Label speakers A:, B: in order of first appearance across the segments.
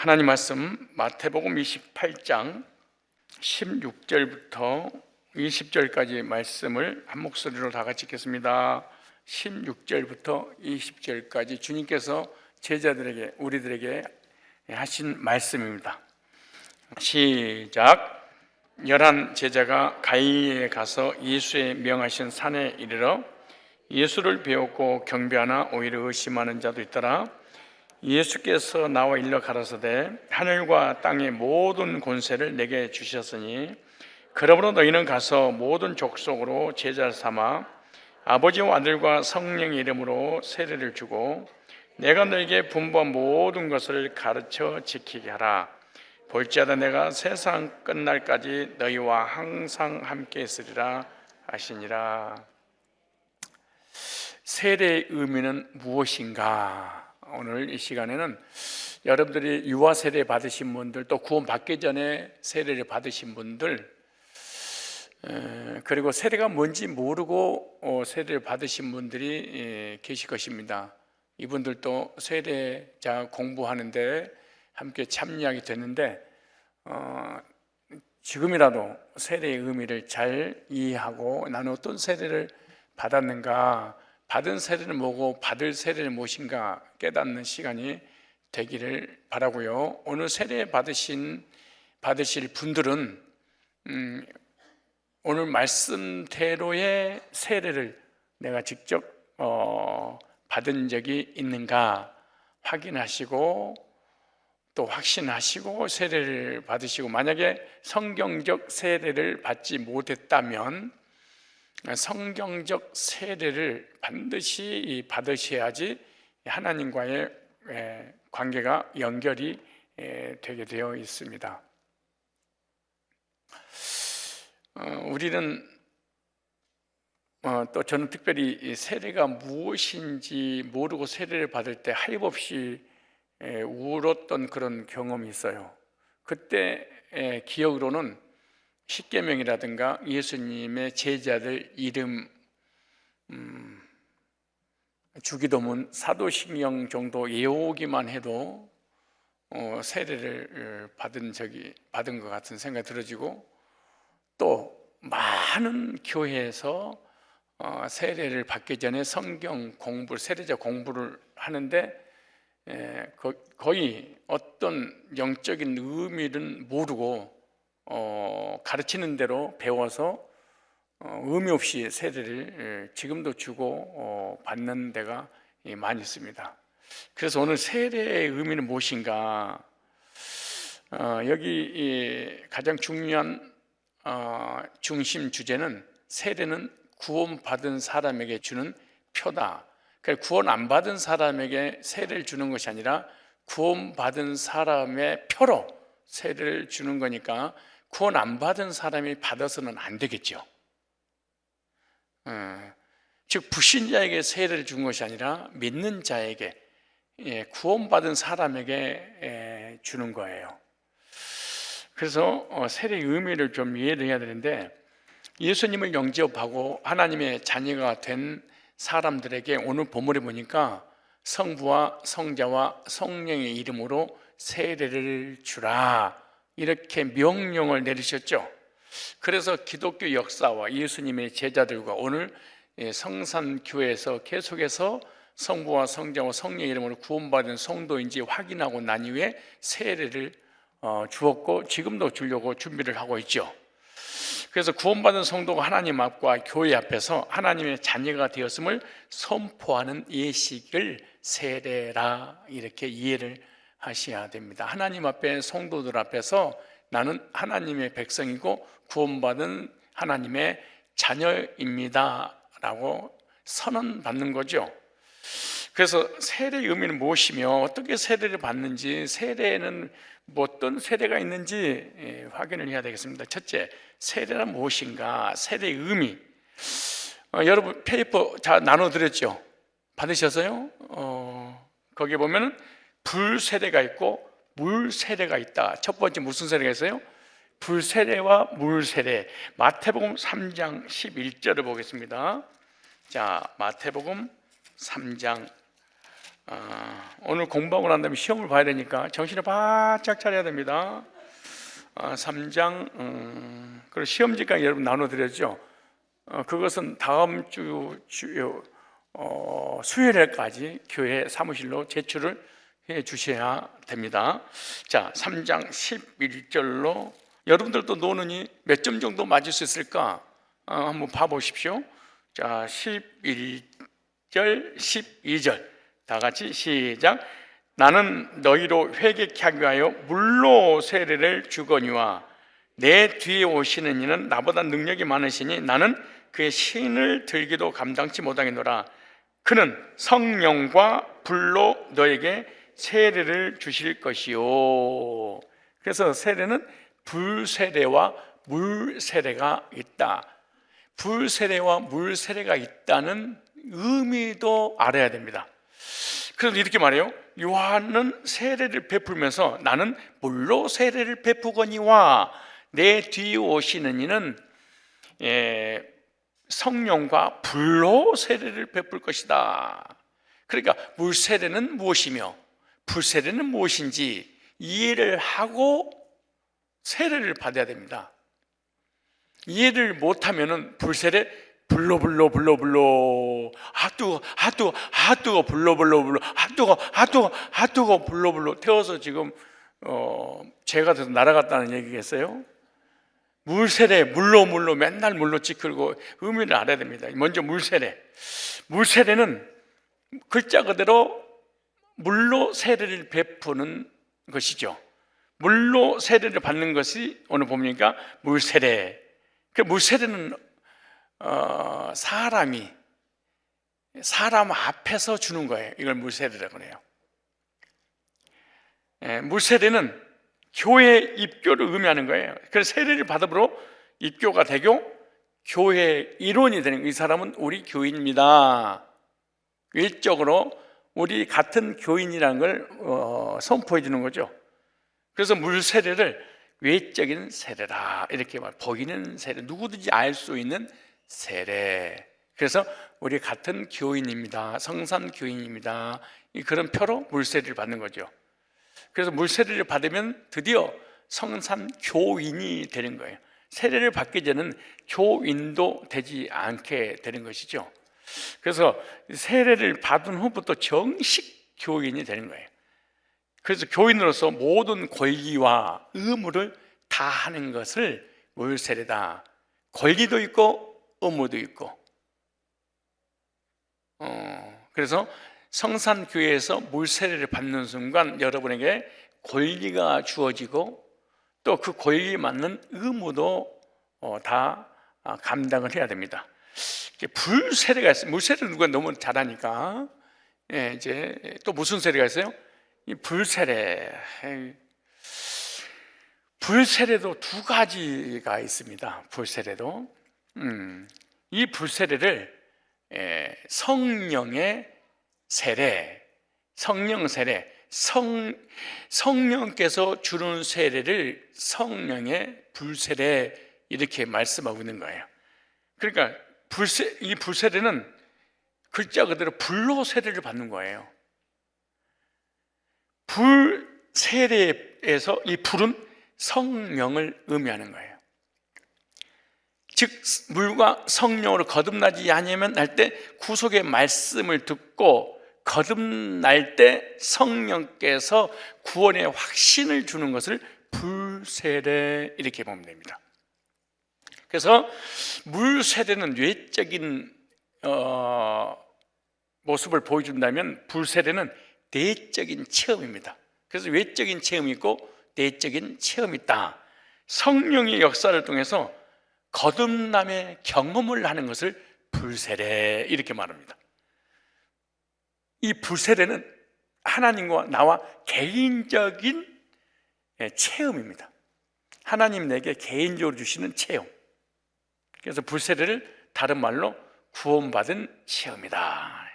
A: 하나님 말씀 마태복음 28장 16절부터 20절까지 말씀을 한 목소리로 다 같이 읽겠습니다. 16절부터 20절까지 주님께서 제자들에게, 우리들에게 하신 말씀입니다. 시작. 11 제자가 갈릴리에 가서 예수의 명하신 산에 이르러 예수를 배웠고 경배하나 오히려 의심하는 자도 있더라. 예수께서 나와 일러 가라사대 하늘과 땅의 모든 권세를 내게 주셨으니 그러므로 너희는 가서 모든 족속으로 제자를 삼아 아버지와 아들과 성령의 이름으로 세례를 주고 내가 너희에게 분부한 모든 것을 가르쳐 지키게 하라. 볼지어다 내가 세상 끝날까지 너희와 항상 함께 있으리라 하시니라. 세례의 의미는 무엇인가? 오늘 이 시간에는 여러분들이 유아 세례 받으신 분들, 또 구원 받기 전에 세례를 받으신 분들, 그리고 세례가 뭔지 모르고 세례를 받으신 분들이 계실 것입니다. 이분들도 세례자 공부하는데 함께 참여하게 되는데 지금이라도 세례의 의미를 잘 이해하고 나는 어떤 세례를 받았는가, 받은 세례는 뭐고 받을 세례는 무엇인가 깨닫는 시간이 되기를 바라고요. 오늘 세례 받으실 분들은 오늘 말씀대로의 세례를 내가 직접 받은 적이 있는가 확인하시고 또 확신하시고 세례를 받으시고, 만약에 성경적 세례를 받지 못했다면 성경적 세례를 반드시 받으셔야지 하나님과의 관계가 연결이 되게 되어 있습니다. 우리는 또 저는 특별히 세례가 무엇인지 모르고 세례를 받을 때 하염없이 울었던 그런 경험이 있어요. 그때 기억으로는 십계명이라든가 예수님의 제자들 이름, 주기도문, 사도신경 정도 외우기만 해도 세례를 받은 것 같은 생각이 들어지고, 또 많은 교회에서 세례를 받기 전에 성경 공부, 세례자 공부를 하는데 거의 어떤 영적인 의미는 모르고 가르치는 대로 배워서 의미 없이 세례를 지금도 주고 받는 데가 많이 있습니다. 그래서 오늘 세례의 의미는 무엇인가? 여기 가장 중요한 중심 주제는 세례는 구원받은 사람에게 주는 표다. 그러니까 구원 안 받은 사람에게 세례를 주는 것이 아니라 구원받은 사람의 표로 세례를 주는 거니까 구원 안 받은 사람이 받아서는 안 되겠죠. 즉 불신자에게 세례를 준 것이 아니라 믿는 자에게, 구원받은 사람에게 주는 거예요. 그래서 세례의 의미를 좀 이해를 해야 되는데, 예수님을 영접하고 하나님의 자녀가 된 사람들에게 오늘 본문에 보니까 성부와 성자와 성령의 이름으로 세례를 주라, 이렇게 명령을 내리셨죠. 그래서 기독교 역사와 예수님의 제자들과 오늘 성산교회에서 계속해서 성부와 성자와 성령의 이름으로 구원받은 성도인지 확인하고 난 이후에 세례를 주었고 지금도 주려고 준비를 하고 있죠. 그래서 구원받은 성도가 하나님 앞과 교회 앞에서 하나님의 자녀가 되었음을 선포하는 예식을 세례라, 이렇게 이해를 하셔야 됩니다. 하나님 앞에, 성도들 앞에서 나는 하나님의 백성이고 구원받은 하나님의 자녀입니다 라고 선언받는 거죠. 그래서 세례의 의미는 무엇이며 어떻게 세례를 받는지, 세례에는 어떤 세례가 있는지 확인을 해야 되겠습니다. 첫째, 세례란 무엇인가? 세례의 의미. 여러분 페이퍼 다 나눠드렸죠? 받으셨어요? 거기에 보면 불세례가 있고 물세례가 있다. 첫 번째 무슨 세례가 있어요? 불세례와 물세례. 마태복음 3장 11절을 보겠습니다. 자, 마태복음 3장 오늘 공부하고 난 다음에 시험을 봐야 되니까 정신을 바짝 차려야 됩니다. 3장 그리고 시험지까지 여러분 나눠드렸죠. 그것은 다음 주 수요일까지 교회 사무실로 제출을 해 주셔야 됩니다. 자, 3장 11절로 여러분들도 노는이 몇 점 정도 맞을 수 있을까? 한번 봐보십시오. 자, 11절, 12절 다 같이 시작. 나는 너희로 회개케 하기 위하여 물로 세례를 주거니와 내 뒤에 오시는 이는 나보다 능력이 많으시니 나는 그의 신을 들기도 감당치 못하겠노라. 그는 성령과 불로 너에게 세례를 주실 것이요. 그래서 세례는 불세례와 물세례가 있다. 불세례와 물세례가 있다는 의미도 알아야 됩니다. 그래서 이렇게 말해요. 요한은 세례를 베풀면서 나는 물로 세례를 베푸거니와 내 뒤에 오시는 이는 성령과 불로 세례를 베풀 것이다. 그러니까 물세례는 무엇이며 불세례는 무엇인지 이해를 하고 세례를 받아야 됩니다. 이해를 못하면은 불세례 불러 뜨거 불러 태워서 지금 죄가 돼서 날아갔다는 얘기겠어요? 물세례 물로 맨날 물로 찌끌고 의미를 알아야 됩니다. 먼저 물세례는 글자 그대로 물로 세례를 베푸는 것이죠. 물로 세례를 받는 것이 오늘 보니까 물세례. 그 물세례는 사람 앞에서 주는 거예요. 이걸 물세례라고 해요. 물세례는 교회 입교를 의미하는 거예요. 그래서 세례를 받음으로 입교가 되고 교회 일원이 되는 거예요. 이 사람은 우리 교인입니다. 일적으로 우리 같은 교인이라는 걸 선포해 주는 거죠. 그래서 물세례를 외적인 세례라 이렇게 말, 보이는 세례, 누구든지 알 수 있는 세례. 그래서 우리 같은 교인입니다. 성산 교인입니다. 그런 표로 물세례를 받는 거죠. 그래서 물세례를 받으면 드디어 성산 교인이 되는 거예요. 세례를 받기 전에는 교인도 되지 않게 되는 것이죠. 그래서 세례를 받은 후부터 정식 교인이 되는 거예요. 그래서 교인으로서 모든 권리와 의무를 다 하는 것을 물세례다. 권리도 있고 의무도 있고. 그래서 성산교회에서 물세례를 받는 순간 여러분에게 권리가 주어지고 또 그 권리에 맞는 의무도 다 감당을 해야 됩니다. 불세례가 있어요. 물세례를 누가 너무 잘하니까 이제 또 무슨 세례가 있어요? 이 불세례도 두 가지가 있습니다. 불세례도 이 불세례를 성령의 세례, 성령 세례, 성령께서 주는 세례를 성령의 불세례 이렇게 말씀하고 있는 거예요. 그러니까 이 불세례는 글자 그대로 불로 세례를 받는 거예요. 불세례에서 이 불은 성령을 의미하는 거예요. 즉 물과 성령으로 거듭나지 아니하면 날 때 구속의 말씀을 듣고 거듭날 때 성령께서 구원의 확신을 주는 것을 불세례 이렇게 보면 됩니다. 그래서 물세례는 외적인 모습을 보여준다면 불세례는 내적인 체험입니다. 그래서 외적인 체험이 있고 내적인 체험이 있다. 성령의 역사를 통해서 거듭남의 경험을 하는 것을 불세례 이렇게 말합니다. 이 불세례는 하나님과 나와 개인적인 체험입니다. 하나님 내게 개인적으로 주시는 체험. 그래서 불세례를 다른 말로 구원받은 체험이다.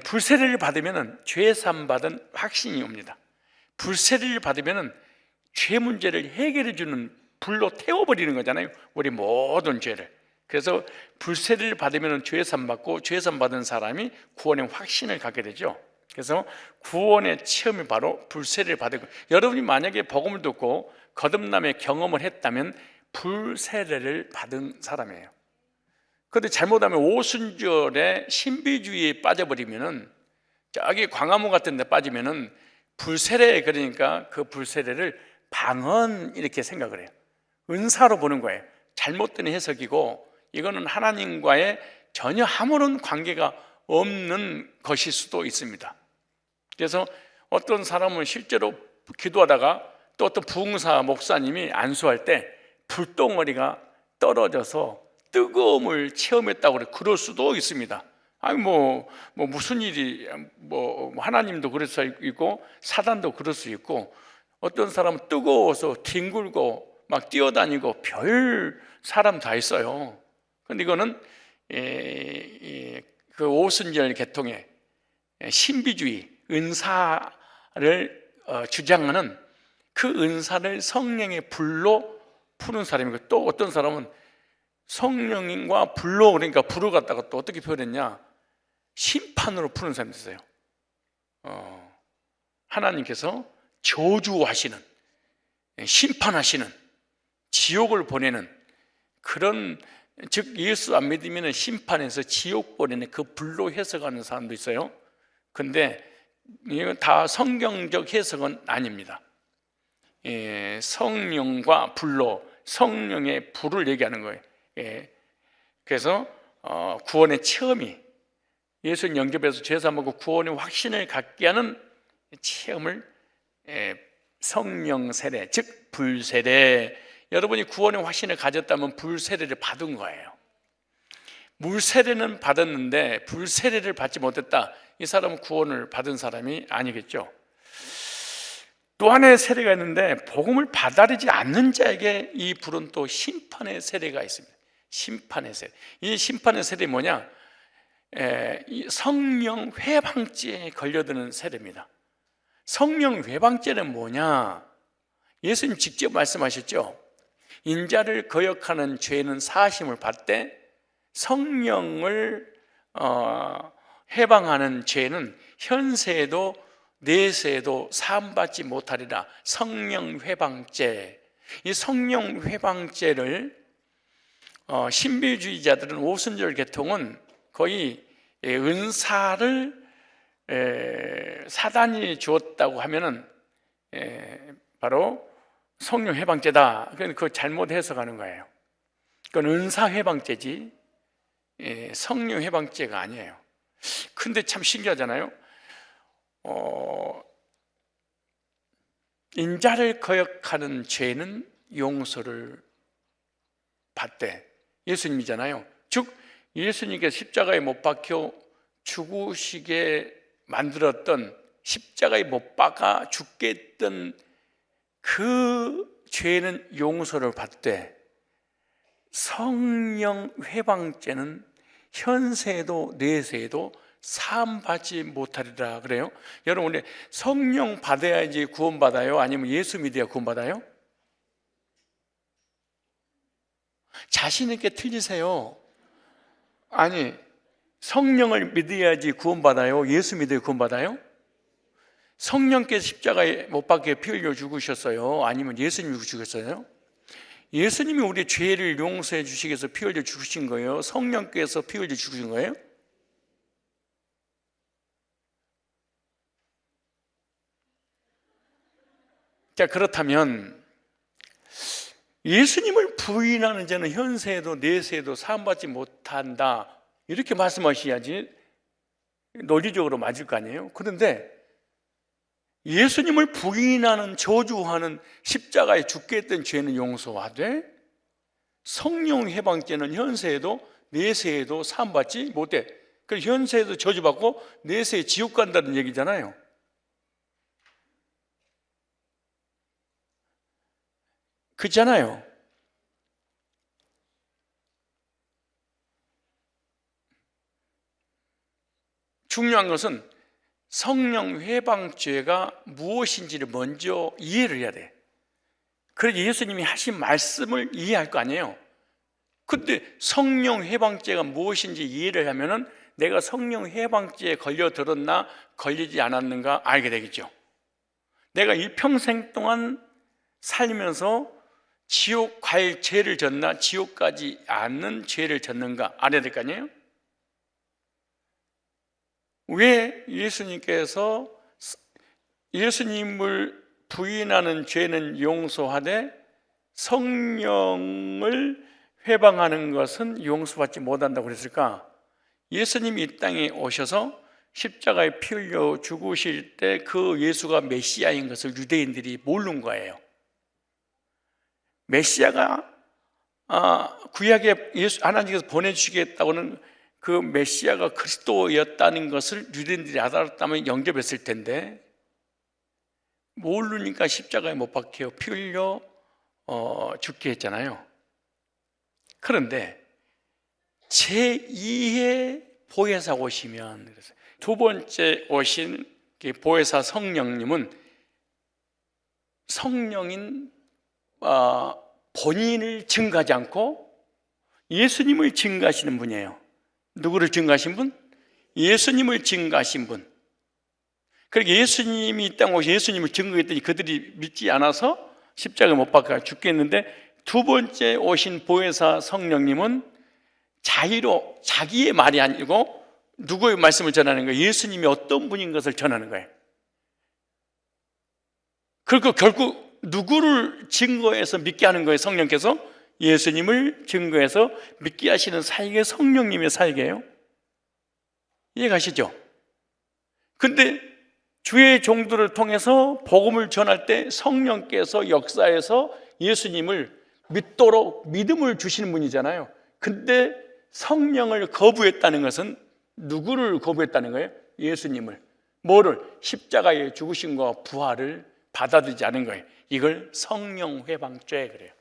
A: 불세례를 받으면 죄사함 받은 확신이 옵니다. 불세례를 받으면 죄 문제를 해결해 주는 불로 태워버리는 거잖아요. 우리 모든 죄를. 그래서 불세례를 받으면 죄산 받고 죄산 받은 사람이 구원의 확신을 갖게 되죠. 그래서 구원의 체험이 바로 불세례를 받은 거예요. 여러분이 만약에 복음을 듣고 거듭남의 경험을 했다면 불세례를 받은 사람이에요. 그런데 잘못하면 오순절에 신비주의에 빠져버리면은, 저기 광화문 같은 데 빠지면은 불세례, 그러니까 그 불세례를 방언 이렇게 생각을 해요. 은사로 보는 거예요. 잘못된 해석이고, 이거는 하나님과의 전혀 아무런 관계가 없는 것일 수도 있습니다. 그래서 어떤 사람은 실제로 기도하다가 또 어떤 부흥사 목사님이 안수할 때 불덩어리가 떨어져서 뜨거움을 체험했다고 그래. 그럴 수도 있습니다. 아니 뭐 무슨 일이, 하나님도 그럴 수 있고 사단도 그럴 수 있고, 어떤 사람은 뜨거워서 뒹굴고 막 뛰어다니고 별 사람 다 있어요. 근데 이거는 그 오순절 계통의 신비주의, 은사를 주장하는 그 은사를 성령의 불로 푸는 사람이고, 또 어떤 사람은 성령과 불로, 그러니까 불을 갖다가 또 어떻게 표현했냐, 심판으로 푸는 사람이 있어요. 하나님께서 저주하시는, 심판하시는, 지옥을 보내는 그런, 즉 예수 안 믿으면 심판해서 지옥 보내는 그 불로 해석하는 사람도 있어요. 근데 이건 다 성경적 해석은 아닙니다. 성령과 불로, 성령의 불을 얘기하는 거예요. 그래서 구원의 체험이, 예수님 영접해서 죄사 먹고 구원의 확신을 갖게 하는 체험을 성령 세례, 즉 불세례. 여러분이 구원의 확신을 가졌다면 불세례를 받은 거예요. 물세례는 받았는데 불세례를 받지 못했다, 이 사람은 구원을 받은 사람이 아니겠죠. 또 하나의 세례가 있는데, 복음을 받아들이지 않는 자에게 이 불은 또 심판의 세례가 있습니다. 심판의 세례. 이 심판의 세례는 뭐냐? 이 성령 회방죄에 걸려드는 세례입니다. 성령 회방죄는 뭐냐? 예수님 직접 말씀하셨죠. 인자를 거역하는 죄는 사하심을 받되 성령을 해방하는 죄는 현세에도 내세에도 사함받지 못하리라. 성령 회방죄. 이 성령 회방죄를 신비주의자들은 오순절 계통은 거의 은사를 사단이 주었다고 하면은 바로 성령 회방죄다. 그 잘못 해석하는 거예요. 그건 은사 회방죄지 성령 회방죄가 아니에요. 근데 참 신기하잖아요. 인자를 거역하는 죄는 용서를 받되, 예수님이잖아요. 즉 예수님께서 십자가에 못 박혀 죽으시게 만들었던, 십자가에 못 박아 죽게 했던 그 죄는 용서를 받되, 성령 회방죄는 현세에도 내세에도 사함받지 못하리라 그래요. 여러분, 성령 받아야지 구원받아요? 아니면 예수 믿어야 구원받아요? 자신 있게 틀리세요. 아니, 성령을 믿어야지 구원받아요? 예수 믿어야 구원받아요? 성령께서 십자가에 못 박혀 피 흘려 죽으셨어요? 아니면 예수님이 죽으셨어요? 예수님이 우리 죄를 용서해 주시기 위해서 피 흘려 죽으신 거예요? 성령께서 피 흘려 죽으신 거예요? 자, 그렇다면 예수님을 부인하는 자는 현세에도 내세에도 사함받지 못한다, 이렇게 말씀하셔야지 논리적으로 맞을 거 아니에요? 그런데 예수님을 부인하는, 저주하는, 십자가에 죽게 했던 죄는 용서하되 성령 해방죄는 현세에도 내세에도 사함받지 못해. 그래서 현세에도 저주받고 내세에 지옥 간다는 얘기잖아요. 그렇잖아요. 중요한 것은 성령 회방죄가 무엇인지를 먼저 이해를 해야 돼. 그래서 예수님이 하신 말씀을 이해할 거 아니에요. 근데 성령 해방죄가 무엇인지 이해를 하면은 내가 성령 해방죄에 걸려들었나 걸리지 않았는가 알게 되겠죠. 내가 일평생 동안 살면서 지옥 갈 죄를 졌나 지옥 가지 않는 죄를 졌는가 알아야 될 거 아니에요? 왜 예수님께서 예수님을 부인하는 죄는 용서하되 성령을 회방하는 것은 용서받지 못한다고 그랬을까? 예수님이 이 땅에 오셔서 십자가에 피 흘려 죽으실 때 그 예수가 메시아인 것을 유대인들이 모르는 거예요. 메시아가 구약에 하나님께서 보내주시겠다고는 그 메시아가 그리스도였다는 것을 유대인들이 알았다면 영접했을 텐데 모르니까 십자가에 못 박혀 피 흘려 죽게 했잖아요. 그런데 제2의 보혜사 오시면, 두 번째 오신 보혜사 성령님은 성령인 본인을 증거하지 않고 예수님을 증거하시는 분이에요. 누구를 증거하신 분? 예수님을 증거하신 분. 그러니까 예수님이 이 땅에 오셔서 예수님을 증거했더니 그들이 믿지 않아서 십자가에 못 박혀 죽겠는데, 두 번째 오신 보혜사 성령님은 자기의 말이 아니고 누구의 말씀을 전하는 거예요? 예수님이 어떤 분인 것을 전하는 거예요. 그리고 결국 누구를 증거해서 믿게 하는 거예요? 성령께서 예수님을 증거해서 믿게 하시는 사역이 성령님의 사역이에요. 이해가시죠? 근데 주의 종들을 통해서 복음을 전할 때 성령께서 역사해서 예수님을 믿도록 믿음을 주시는 분이잖아요. 근데 성령을 거부했다는 것은 누구를 거부했다는 거예요? 예수님을. 뭐를? 십자가에 죽으심과 부활을 받아들이지 않은 거예요. 이걸 성령 회방죄 그래요.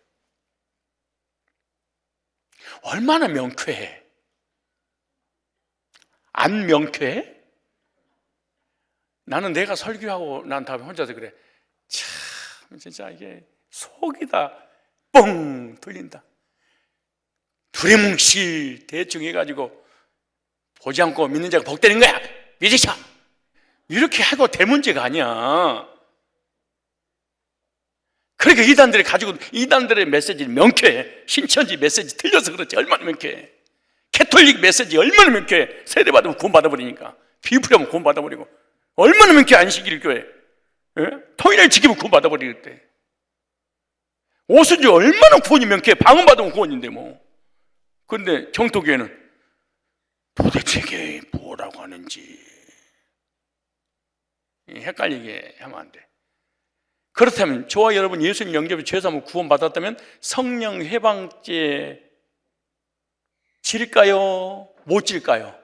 A: 얼마나 명쾌해. 안 명쾌해? 나는 내가 설교하고 난 다음에 혼자서 그래. 참 진짜 이게 속이 다 뻥 뚫린다. 두리뭉실 대충 해가지고 보지 않고 믿는 자가 복되는 거야. 믿으셔. 이렇게 하고 될 문제가 아니야. 그러니까 이단들이 가지고 이단들의 메시지는 명쾌해. 신천지 메시지 틀려서 그렇지. 얼마나 명쾌해. 캐톨릭 메시지 얼마나 명쾌해. 세례받으면 구원받아버리니까. 비프려면 구원받아버리고. 얼마나 명쾌해. 안식일 교회. 토요일날 지키면 구원받아버리겠대. 오순절 얼마나 구원이 명쾌해. 방언받으면 구원인데 뭐. 그런데 정토교회는 도대체 이게 뭐라고 하는지 헷갈리게 하면 안 돼. 그렇다면 저와 여러분 예수님 영접에 죄사함을 구원받았다면 성령 해방죄 질까요? 못 질까요?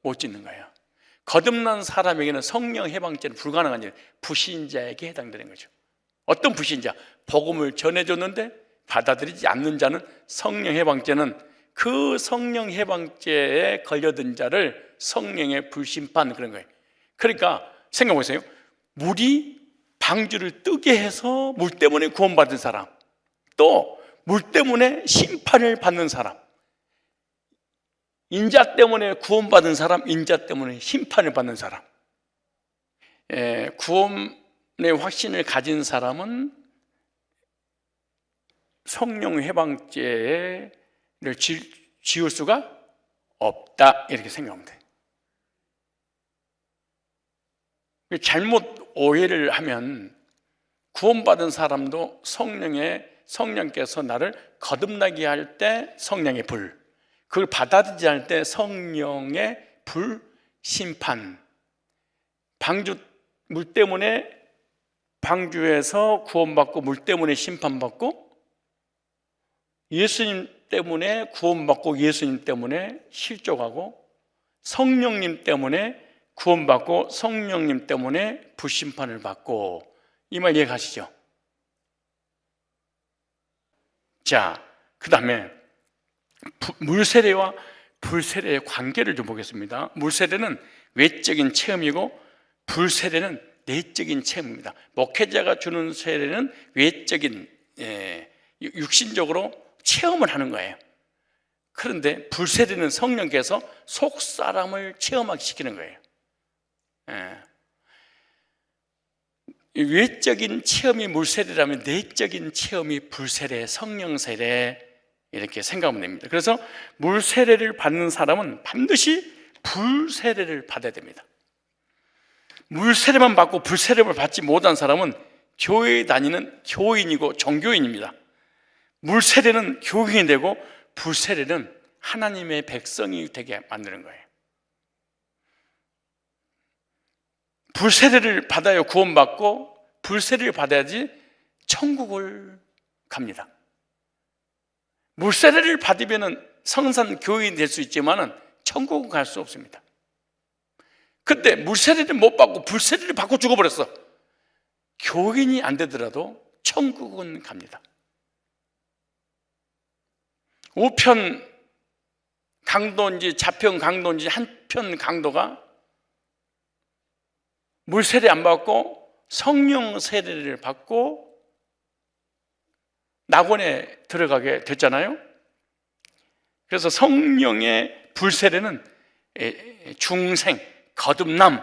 A: 못 짓는 거예요. 거듭난 사람에게는 성령 해방죄는 불가능한 일, 불신자에게 해당되는 거죠. 어떤 불신자? 복음을 전해줬는데 받아들이지 않는 자는 성령 해방죄는 그 성령 해방죄에 걸려든 자를 성령의 불심판 그런 거예요. 그러니까 생각해 보세요. 물이 방주를 뜨게 해서 물 때문에 구원받은 사람, 또 물 때문에 심판을 받는 사람, 인자 때문에 구원받은 사람, 인자 때문에 심판을 받는 사람. 구원의 확신을 가진 사람은 성령 해방죄를 지울 수가 없다 이렇게 생각하면 돼. 잘못 오해를 하면 구원받은 사람도 성령께서 나를 거듭나게 할 때 성령의 불, 그걸 받아들이지 않을 때 성령의 불 심판. 방주 물 때문에 방주에서 구원받고 물 때문에 심판받고, 예수님 때문에 구원받고 예수님 때문에 실족하고, 성령님 때문에 구원받고 성령님 때문에 불심판을 받고, 이 말 이해가시죠? 자, 그 다음에 물세례와 불세례의 관계를 좀 보겠습니다. 물세례는 외적인 체험이고 불세례는 내적인 체험입니다. 목회자가 주는 세례는 외적인 육신적으로 체험을 하는 거예요. 그런데 불세례는 성령께서 속 사람을 체험하게 시키는 거예요. 외적인 체험이 물세례라면 내적인 체험이 불세례, 성령세례 이렇게 생각하면 됩니다. 그래서 물세례를 받는 사람은 반드시 불세례를 받아야 됩니다. 물세례만 받고 불세례를 받지 못한 사람은 교회에 다니는 교인이고 종교인입니다. 물세례는 교인이 되고 불세례는 하나님의 백성이 되게 만드는 거예요. 불세례를 받아야 구원받고 불세례를 받아야지 천국을 갑니다. 물세례를 받으면 성산 교인이 될 수 있지만 천국은 갈 수 없습니다. 근데 물세례를 못 받고 불세례를 받고 죽어버렸어. 교인이 안 되더라도 천국은 갑니다. 우편 강도인지 좌편 강도인지 한편 강도가 물세례 안 받고 성령 세례를 받고 낙원에 들어가게 됐잖아요. 그래서 성령의 불세례는 중생, 거듭남.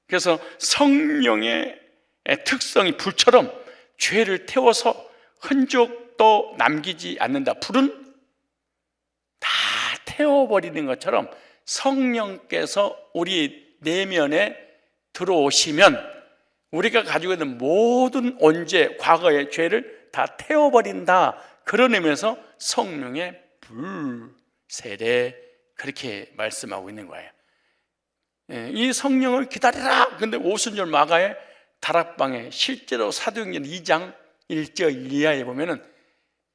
A: 그래서 성령의 특성이 불처럼 죄를 태워서 흔적도 남기지 않는다. 불은 다 태워버리는 것처럼 성령께서 우리 내면에 들어오시면 우리가 가지고 있는 모든 언제 과거의 죄를 다 태워버린다. 그런 의미에서 성령의 불세례 그렇게 말씀하고 있는 거예요. 이 성령을 기다리라. 근데 오순절 마가의 다락방에 실제로 사도행전 2장 1절 이하에 보면은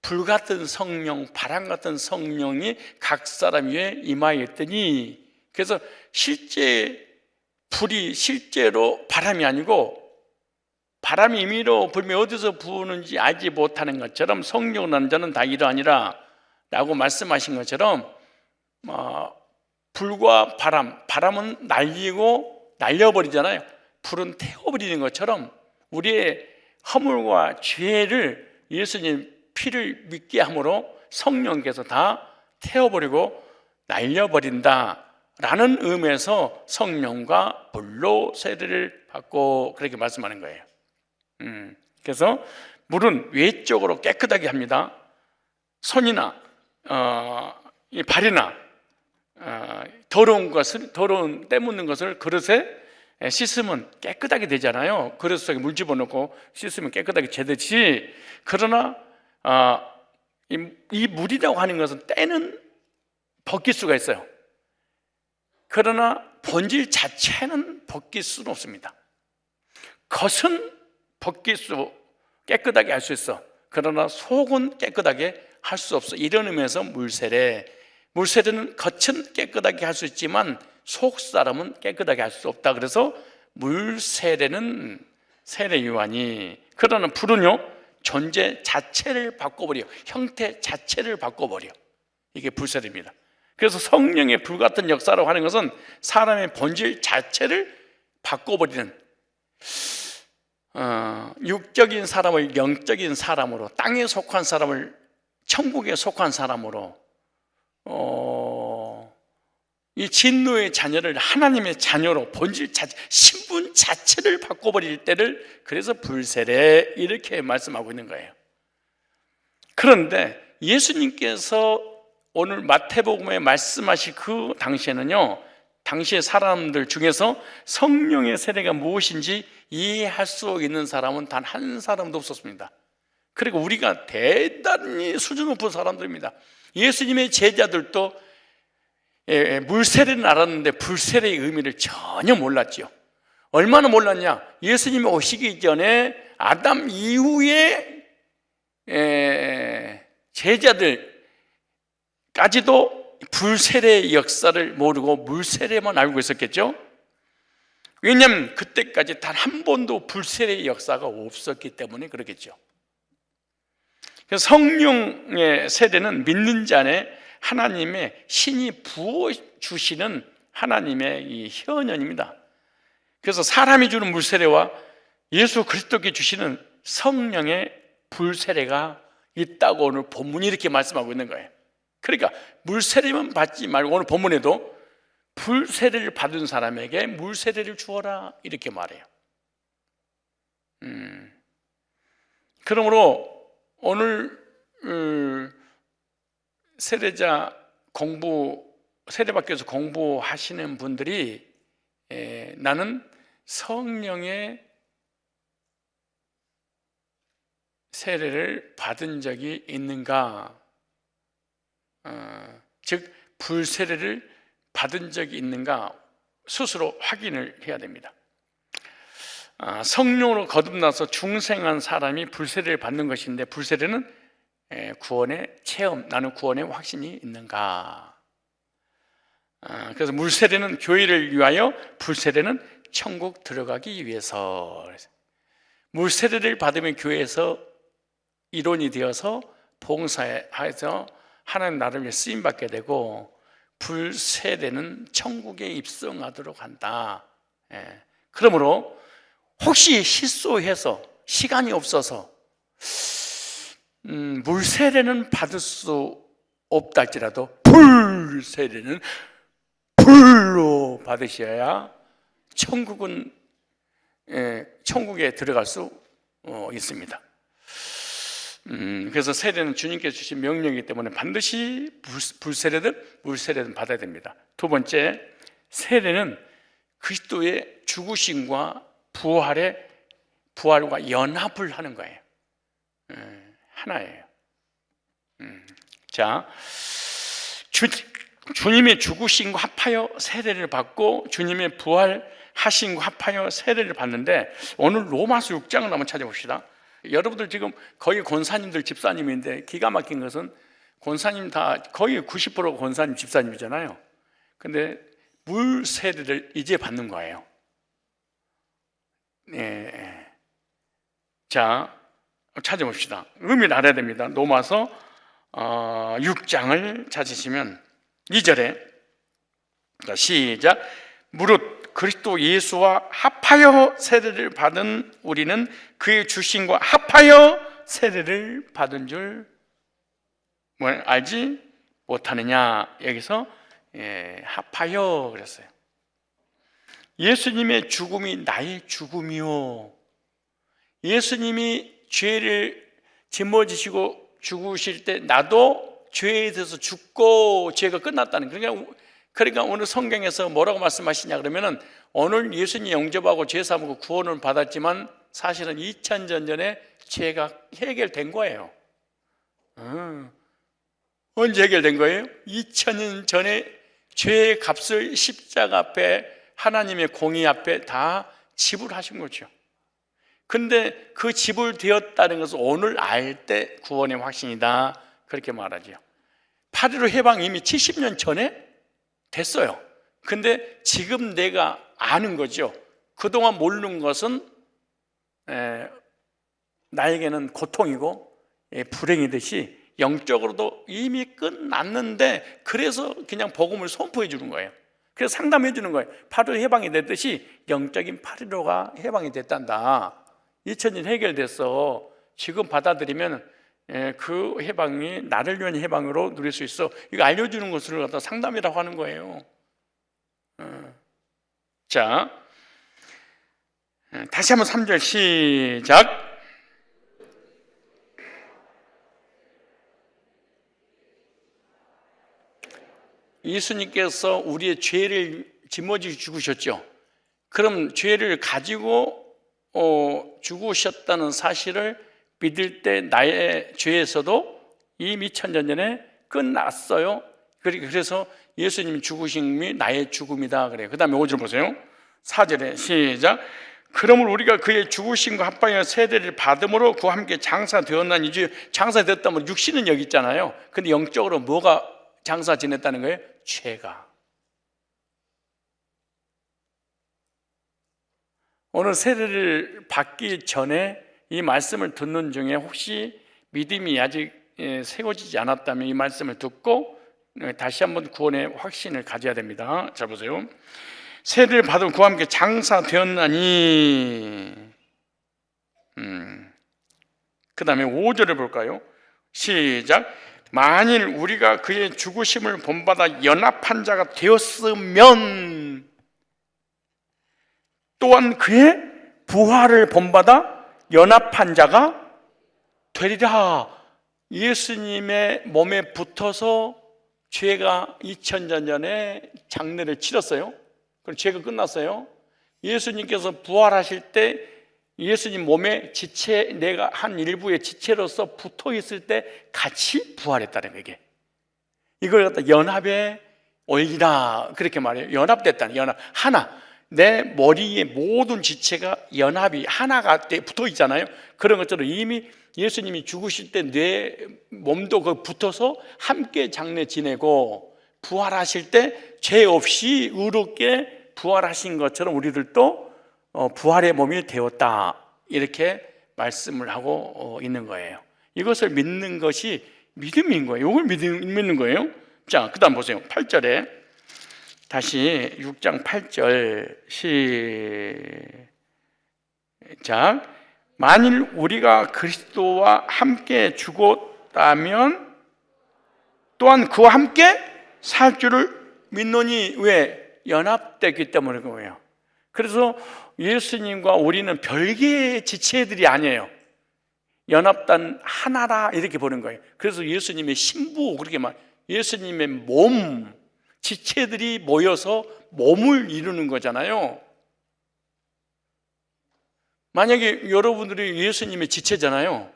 A: 불같은 성령, 바람 같은 성령이 각 사람 위에 임하였더니, 그래서 실제 불이 실제로 바람이 아니고 바람이 임의로 불면 어디서 부는지 알지 못하는 것처럼 성령 난 자는 다 이러하니라 라고 말씀하신 것처럼 불과 바람은 날리고 날려버리잖아요. 불은 태워버리는 것처럼 우리의 허물과 죄를 예수님 피를 믿게 함으로 성령께서 다 태워버리고 날려버린다라는 의미에서 성령과 불로 세례를 받고 그렇게 말씀하는 거예요. 그래서 물은 외적으로 깨끗하게 합니다. 손이나 발이나 더러운 때 묻는 것을 그릇에 씻으면 깨끗하게 되잖아요. 그릇 속에 물 집어넣고 씻으면 깨끗하게 되듯이, 그러나 이 물이라고 하는 것은 때는 벗길 수가 있어요. 그러나 본질 자체는 벗길 수는 없습니다. 겉은 벗길 수, 깨끗하게 할 수 있어. 그러나 속은 깨끗하게 할 수 없어. 이런 의미에서 물세례는 겉은 깨끗하게 할 수 있지만 속 사람은 깨끗하게 할 수 없다. 그래서 물세례는 세례 요한이, 그러나 불은요 존재 자체를 바꿔버려, 형태 자체를 바꿔버려. 이게 불세례입니다. 그래서 성령의 불같은 역사라고 하는 것은 사람의 본질 자체를 바꿔버리는, 육적인 사람을 영적인 사람으로, 땅에 속한 사람을 천국에 속한 사람으로, 이 진노의 자녀를 하나님의 자녀로, 본질 자체, 신분 자체를 바꿔버릴 때를 그래서 불세례 이렇게 말씀하고 있는 거예요. 그런데 예수님께서 오늘 마태복음에 말씀하신 그 당시에는요, 당시의 사람들 중에서 성령의 세례가 무엇인지 이해할 수 있는 사람은 단 한 사람도 없었습니다. 그리고 우리가 대단히 수준 높은 사람들입니다. 예수님의 제자들도 물세례는 알았는데 불세례의 의미를 전혀 몰랐죠. 얼마나 몰랐냐? 예수님이 오시기 전에 아담 이후에 제자들까지도 불세례의 역사를 모르고 물세례만 알고 있었겠죠. 왜냐하면 그때까지 단 한 번도 불세례의 역사가 없었기 때문에 그렇겠죠. 그래서 성령의 세례는 믿는 자 안에 하나님의 신이 부어주시는 하나님의 이 현현입니다. 그래서 사람이 주는 물세례와 예수 그리스도께 주시는 성령의 불세례가 있다고 오늘 본문이 이렇게 말씀하고 있는 거예요. 그러니까 물세례만 받지 말고 오늘 본문에도 불세례를 받은 사람에게 물세례를 주어라 이렇게 말해요. 그러므로 오늘 세례자 세례받기 위해서 공부하시는 분들이 나는 성령의 세례를 받은 적이 있는가, 즉 불세례를 받은 적이 있는가 스스로 확인을 해야 됩니다. 성령으로 거듭나서 중생한 사람이 불세례를 받는 것인데, 불세례는 구원의 체험, 나는 구원의 확신이 있는가. 그래서 물세례는 교회를 위하여, 불세례는 천국 들어가기 위해서. 물세례를 받으면 교회에서 일원이 되어서 봉사해서 하나님 나라를 위해 쓰임받게 되고, 불세례는 천국에 입성하도록 한다. 그러므로 혹시 실수해서 시간이 없어서 물세례는 받을 수 없다 할지라도 불세례는 불로 받으셔야 천국에 들어갈 수 있습니다. 그래서 세례는 주님께서 주신 명령이기 때문에 반드시 불세례든 물세례든 받아야 됩니다. 두 번째, 세례는 그리스도의 죽으심과 부활과 연합을 하는 거예요. 하나예요. 자, 주님의 죽으심과 합하여 세례를 받고 주님의 부활하심과 합하여 세례를 받는데, 오늘 로마서 6장을 한번 찾아봅시다. 여러분들 지금 거의 권사님들 집사님인데, 기가 막힌 것은 권사님 다 거의 90% 권사님 집사님이잖아요. 근데 물 세례를 이제 받는 거예요. 자, 찾아봅시다. 의미를 알아야 됩니다. 로마서 6장을 찾으시면 2절에 시작. 무릇 그리스도 예수와 합하여 세례를 받은 우리는 그의 주심과 합하여 세례를 받은 줄 알지 못하느냐. 여기서 합하여 그랬어요. 예수님의 죽음이 나의 죽음이요, 예수님이 죄를 짊어지시고 죽으실 때 나도 죄에 대해서 죽고 죄가 끝났다는, 그러니까 오늘 성경에서 뭐라고 말씀하시냐 그러면은, 오늘 예수님 영접하고 죄 사하고 구원을 받았지만 사실은 2000년 전에 죄가 해결된 거예요. 언제 해결된 거예요? 2000년 전에 죄의 값을 십자가 앞에 하나님의 공의 앞에 다 지불하신 거죠. 근데 그 지불되었다는 것은 오늘 알 때 구원의 확신이다, 그렇게 말하죠. 8.15 해방 이미 70년 전에 됐어요. 근데 지금 내가 아는 거죠. 그동안 모르는 것은 나에게는 고통이고 불행이듯이 영적으로도 이미 끝났는데, 그래서 그냥 복음을 선포해 주는 거예요. 그래서 상담해 주는 거예요. 8.15 해방이 됐듯이 영적인 8.15가 해방이 됐단다. 2000년 해결됐어. 지금 받아들이면 그 해방이 나를 위한 해방으로 누릴 수 있어. 이거 알려주는 것을 갖다 상담이라고 하는 거예요. 자, 다시 한번 3절 시작. 예수님께서 우리의 죄를 짊어지고 죽으셨죠. 그럼 죄를 가지고 죽으셨다는 사실을 믿을 때 나의 죄에서도 이미 2000년 전에 끝났어요. 그래서 예수님 죽으심이 나의 죽음이다 그래요. 그 다음에 5절 보세요. 4절에 시작. 그러므로 우리가 그의 죽으심과 합하여 세례를 받음으로 그와 함께 장사되었나니, 이제 장사되었다면 육신은 여기 있잖아요. 근데 영적으로 뭐가 장사 지냈다는 거예요? 죄가. 오늘 세례를 받기 전에 이 말씀을 듣는 중에 혹시 믿음이 아직 세워지지 않았다면 이 말씀을 듣고 다시 한번 구원의 확신을 가져야 됩니다. 자, 보세요. 세례를 받은 그와 함께 장사되었나니, 그 다음에 5절을 볼까요? 시작. 만일 우리가 그의 죽으심을 본받아 연합한 자가 되었으면 또한 그의 부활을 본받아 연합한 자가 되리라. 예수님의 몸에 붙어서 죄가 2000년 전에 장례를 치렀어요. 그럼 죄가 끝났어요. 예수님께서 부활하실 때 예수님 몸에 지체, 내가 한 일부의 지체로서 붙어 있을 때 같이 부활했다는 거예요. 이걸 갖다 연합의 올리라 그렇게 말해요. 연합됐다는, 연합, 하나. 내 머리의 모든 지체가 연합이 하나가 붙어 있잖아요. 그런 것처럼 이미 예수님이 죽으실 때 내 몸도 그 붙어서 함께 장례 지내고 부활하실 때 죄 없이 의롭게 부활하신 것처럼 우리들도 부활의 몸이 되었다, 이렇게 말씀을 하고 있는 거예요. 이것을 믿는 것이 믿음인 거예요. 이걸 믿는 거예요. 자, 그 다음 보세요. 8절에 다시 6장 8절 시작. 만일 우리가 그리스도와 함께 죽었다면 또한 그와 함께 살 줄을 믿노니. 왜? 연합됐기 때문인 거예요. 그래서 예수님과 우리는 별개의 지체들이 아니에요. 연합단 하나라 이렇게 보는 거예요. 그래서 예수님의 신부, 그렇게 말, 예수님의 몸, 지체들이 모여서 몸을 이루는 거잖아요. 만약에 여러분들이 예수님의 지체잖아요.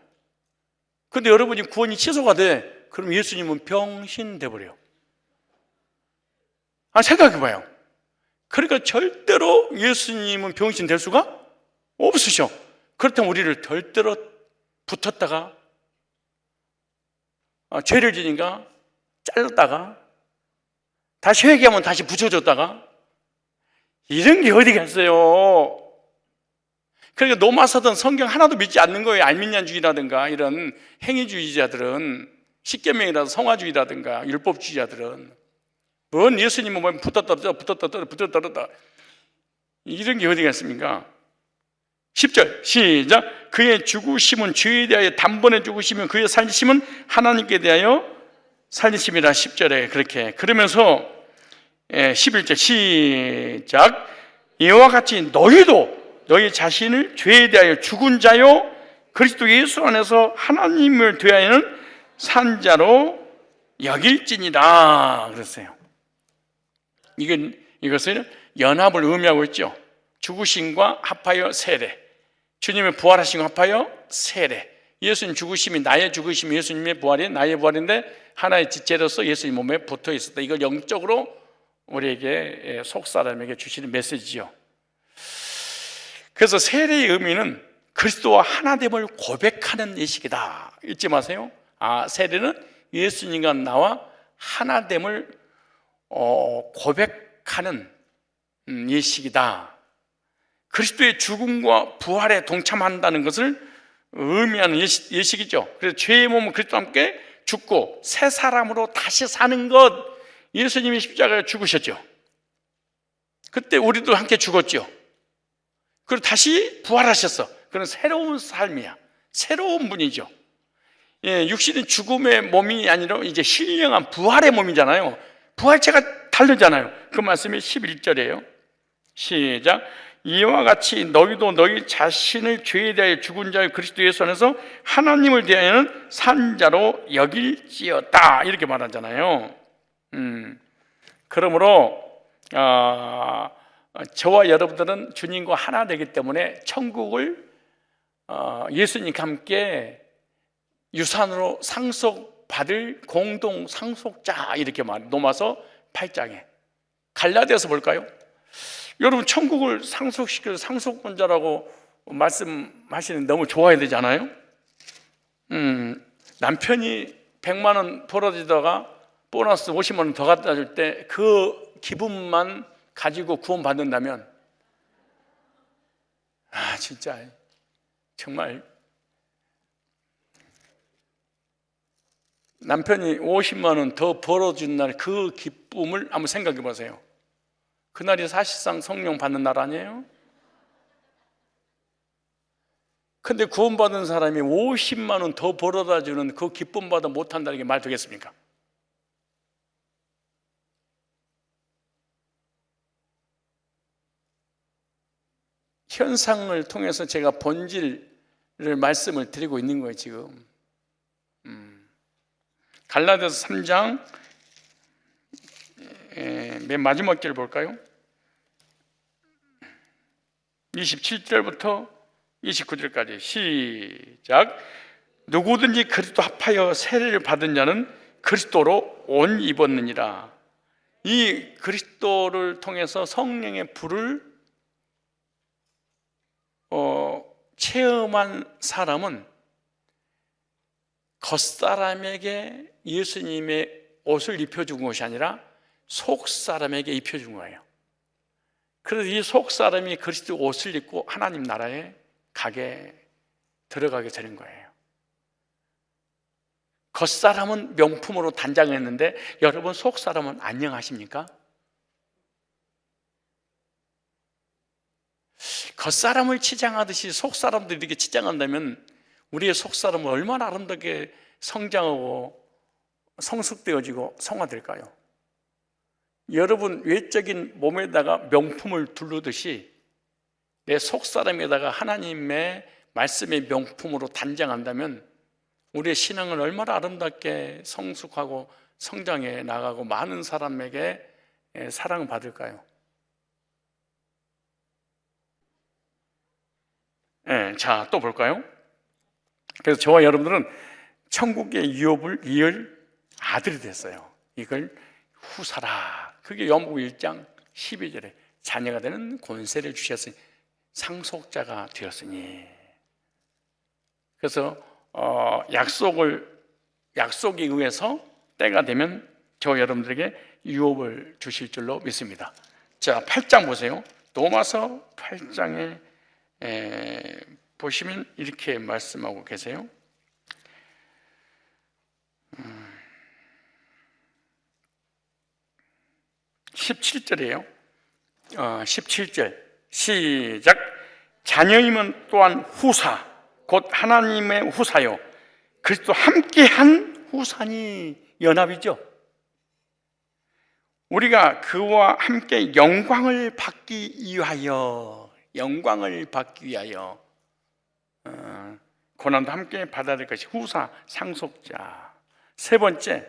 A: 근데 여러분이 구원이 취소가 돼. 그럼 예수님은 병신 돼버려요. 생각해봐요. 그러니까 절대로 예수님은 병신 될 수가 없으셔. 그렇다면 우리를 절대로 붙었다가 죄를 지니까 잘랐다가 다시 회개하면 다시 붙여줬다가 이런 게 어디 갔어요. 그러니까 노마서든 성경 하나도 믿지 않는 거예요. 알미니안주의라든가 이런 행위주의자들은, 십계명이라든가 성화주의라든가 율법주의자들은 뭔 예수님은 뭐 붙었다 떨어졌다 이런 게 어디 갔습니까? 10절 시작. 그의 죽으심은 죄에 대하여 단번에 죽으시면 그의 살리심은 하나님께 대하여 살리심이라. 10절에 그렇게. 그러면서 11절 시작. 이와 같이 너희도 너희 자신을 죄에 대하여 죽은 자요 그리스도 예수 안에서 하나님을 대하여는 산 자로 여길지니라 그랬어요. 이것은 연합을 의미하고 있죠. 죽으심과 합하여 세례, 주님의 부활하신 것 합하여 세례. 예수님 죽으심이 나의 죽으심이 예수님의 부활이 나의 부활인데 하나의 지체로서 예수님 몸에 붙어 있었다. 이걸 영적으로 우리에게, 속사람에게 주시는 메시지죠. 그래서 세례의 의미는 그리스도와 하나됨을 고백하는 예식이다. 잊지 마세요. 세례는 예수님과 나와 하나됨을 고백하는 예식이다. 그리스도의 죽음과 부활에 동참한다는 것을 의미하는 예식이죠. 그래서 죄의 몸은 그리스도와 함께 죽고 새 사람으로 다시 사는 것. 예수님이 십자가에 죽으셨죠. 그때 우리도 함께 죽었죠. 그리고 다시 부활하셨어. 그런 새로운 삶이야. 새로운 분이죠. 육신은 죽음의 몸이 아니라 이제 신령한 부활의 몸이잖아요. 부활체가 다르잖아요. 그 말씀이 11절이에요. 시작. 이와 같이 너희도 너희 자신을 죄에 대하여 죽은 자의 그리스도 예수 안에서 하나님을 대하여는 산 자로 여길지어다. 이렇게 말하잖아요. 그러므로 저와 여러분들은 주님과 하나 되기 때문에 천국을 예수님과 함께 유산으로 상속받을 공동 상속자, 이렇게 말해요. 로마서 8장에. 갈라디아서 볼까요? 여러분, 천국을 상속시켜서 상속권자라고 말씀하시는 너무 좋아야 되지 않아요? 남편이 100만 원 벌어지다가 보너스 50만 원 더 갖다 줄 때 그 기분만 가지고 구원받는다면 진짜 정말 남편이 50만 원 더 벌어준 날 그 기쁨을 한번 생각해 보세요. 그날이 사실상 성령 받는 날 아니에요? 근데 구원받은 사람이 50만 원 더 벌어다 주는 그 기쁨 받아 못한다는 게 말 되겠습니까? 현상을 통해서 제가 본질을 말씀을 드리고 있는 거예요 지금. 갈라디아서 3장 맨 마지막 절 볼까요? 27절부터 29절까지 시작. 누구든지 그리스도 합하여 세례를 받은 자는 그리스도로 옷 입었느니라. 이 그리스도를 통해서 성령의 불을 체험한 사람은 겉사람에게 예수님의 옷을 입혀준 것이 아니라 속사람에게 입혀준 거예요. 그래서 이 속사람이 그리스도 옷을 입고 하나님 나라에 들어가게 되는 거예요. 겉사람은 명품으로 단장했는데 여러분 속사람은 안녕하십니까? 겉사람을 치장하듯이 속사람도 이렇게 치장한다면 우리의 속사람은 얼마나 아름답게 성장하고 성숙되어지고 성화될까요? 여러분 외적인 몸에다가 명품을 두르듯이 내 속사람에다가 하나님의 말씀의 명품으로 단장한다면 우리의 신앙은 얼마나 아름답게 성숙하고 성장해 나가고 많은 사람에게 사랑받을까요? 자, 또 볼까요? 그래서 저와 여러분들은 천국의 유업을 이을 아들이 됐어요. 이걸 후사라. 그게 요한복음 1장 12절에 자녀가 되는 권세를 주셨으니 상속자가 되었으니. 그래서 약속에 의해서 때가 되면 저 여러분들에게 유업을 주실 줄로 믿습니다. 자, 8장 보세요. 로마서 8장에 보시면 이렇게 말씀하고 계세요. 17절이에요. 17절 시작. 자녀이면 또한 후사 곧 하나님의 후사요 그리스도 함께한 후사니. 연합이죠. 우리가 그와 함께 영광을 받기 위하여 고난도 함께 받아야 될 것이 후사, 상속자. 세 번째,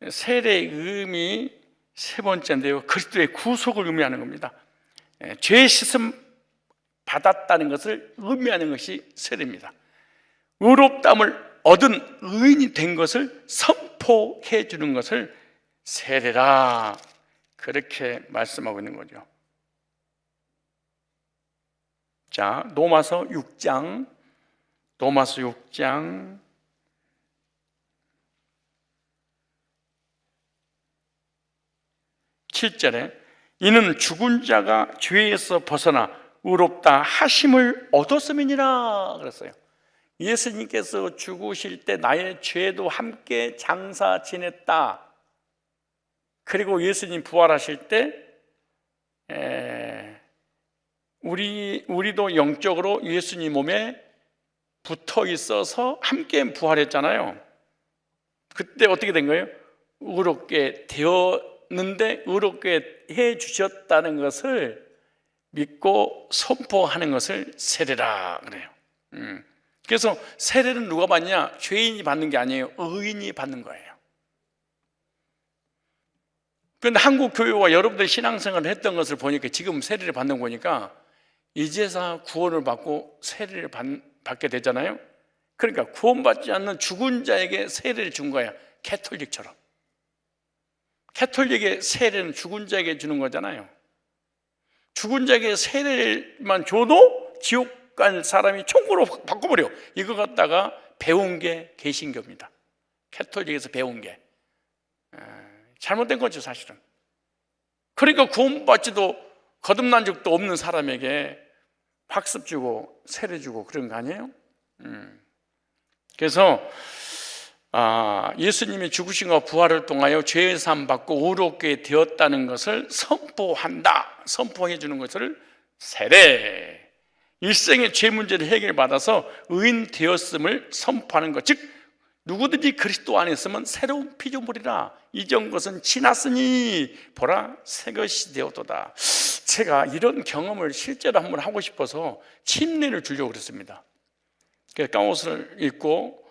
A: 세례의 의미 세 번째인데요, 그리스도의 구속을 의미하는 겁니다. 죄 씻음 받았다는 것을 의미하는 것이 세례입니다. 의롭다함을 얻은 의인이 된 것을 선포해 주는 것을 세례라, 그렇게 말씀하고 있는 거죠. 자, 로마서 6장 7절에 이는 죽은 자가 죄에서 벗어나 의롭다 하심을 얻었음이니라 그랬어요. 예수님께서 죽으실 때 나의 죄도 함께 장사 지냈다. 그리고 예수님 부활하실 때 우리도 영적으로 예수님 몸에 붙어 있어서 함께 부활했잖아요. 그때 어떻게 된 거예요? 의롭게 되었는데 의롭게 해 주셨다는 것을 믿고 선포하는 것을 세례라 그래요. 그래서 세례는 누가 받냐? 죄인이 받는 게 아니에요. 의인이 받는 거예요. 그런데 한국 교회와 여러분들 신앙생활을 했던 것을 보니까 지금 세례를 받는 거니까 이제서 구원을 받고 세례를 받게 되잖아요. 그러니까 구원받지 않는 죽은 자에게 세례를 준 거야. 캐톨릭처럼. 캐톨릭의 세례는 죽은 자에게 주는 거잖아요. 죽은 자에게 세례만 줘도 지옥 갈 사람이 천국으로 바꿔버려. 이거 갖다가 배운 게 개신교입니다. 캐톨릭에서 배운 게 잘못된 거죠, 사실은. 그러니까 구원받지도 거듭난 적도 없는 사람에게 학습 주고 세례 주고 그런 거 아니에요? 그래서 예수님이 죽으신과 부활을 통하여 죄의 사함 받고 의롭게 되었다는 것을 선포한다. 선포해 주는 것을 세례. 일생의 죄 문제를 해결받아서 의인 되었음을 선포하는 것, 즉 누구든지 그리스도 안에 있으면 새로운 피조물이라, 이전 것은 지났으니 보라 새 것이 되었도다. 제가 이런 경험을 실제로 한번 하고 싶어서 침례를 주려고 그랬습니다. 그래서 까옷을 입고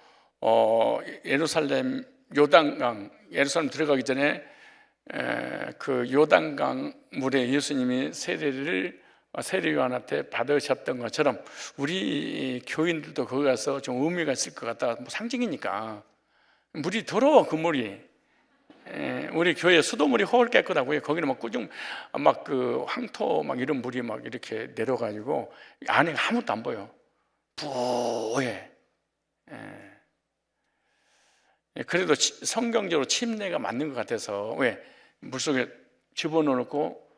A: 예루살렘 요단강, 예루살렘 들어가기 전에 그 요단강 물에 예수님이 세례를 세례요한한테 받으셨던 것처럼 우리 교인들도 거기 가서 좀 의미가 있을 것 같다. 뭐 상징이니까. 물이 더러워, 그 물이. 우리 교회 수도물이 허울 깨끗하고요. 거기는 막 꾸중 막 그 황토 막 이런 물이 막 이렇게 내려가지고 안에 아무것도 안 보여. 부해. 그래도 성경적으로 침례가 맞는 것 같아서, 왜? 물속에 집어넣고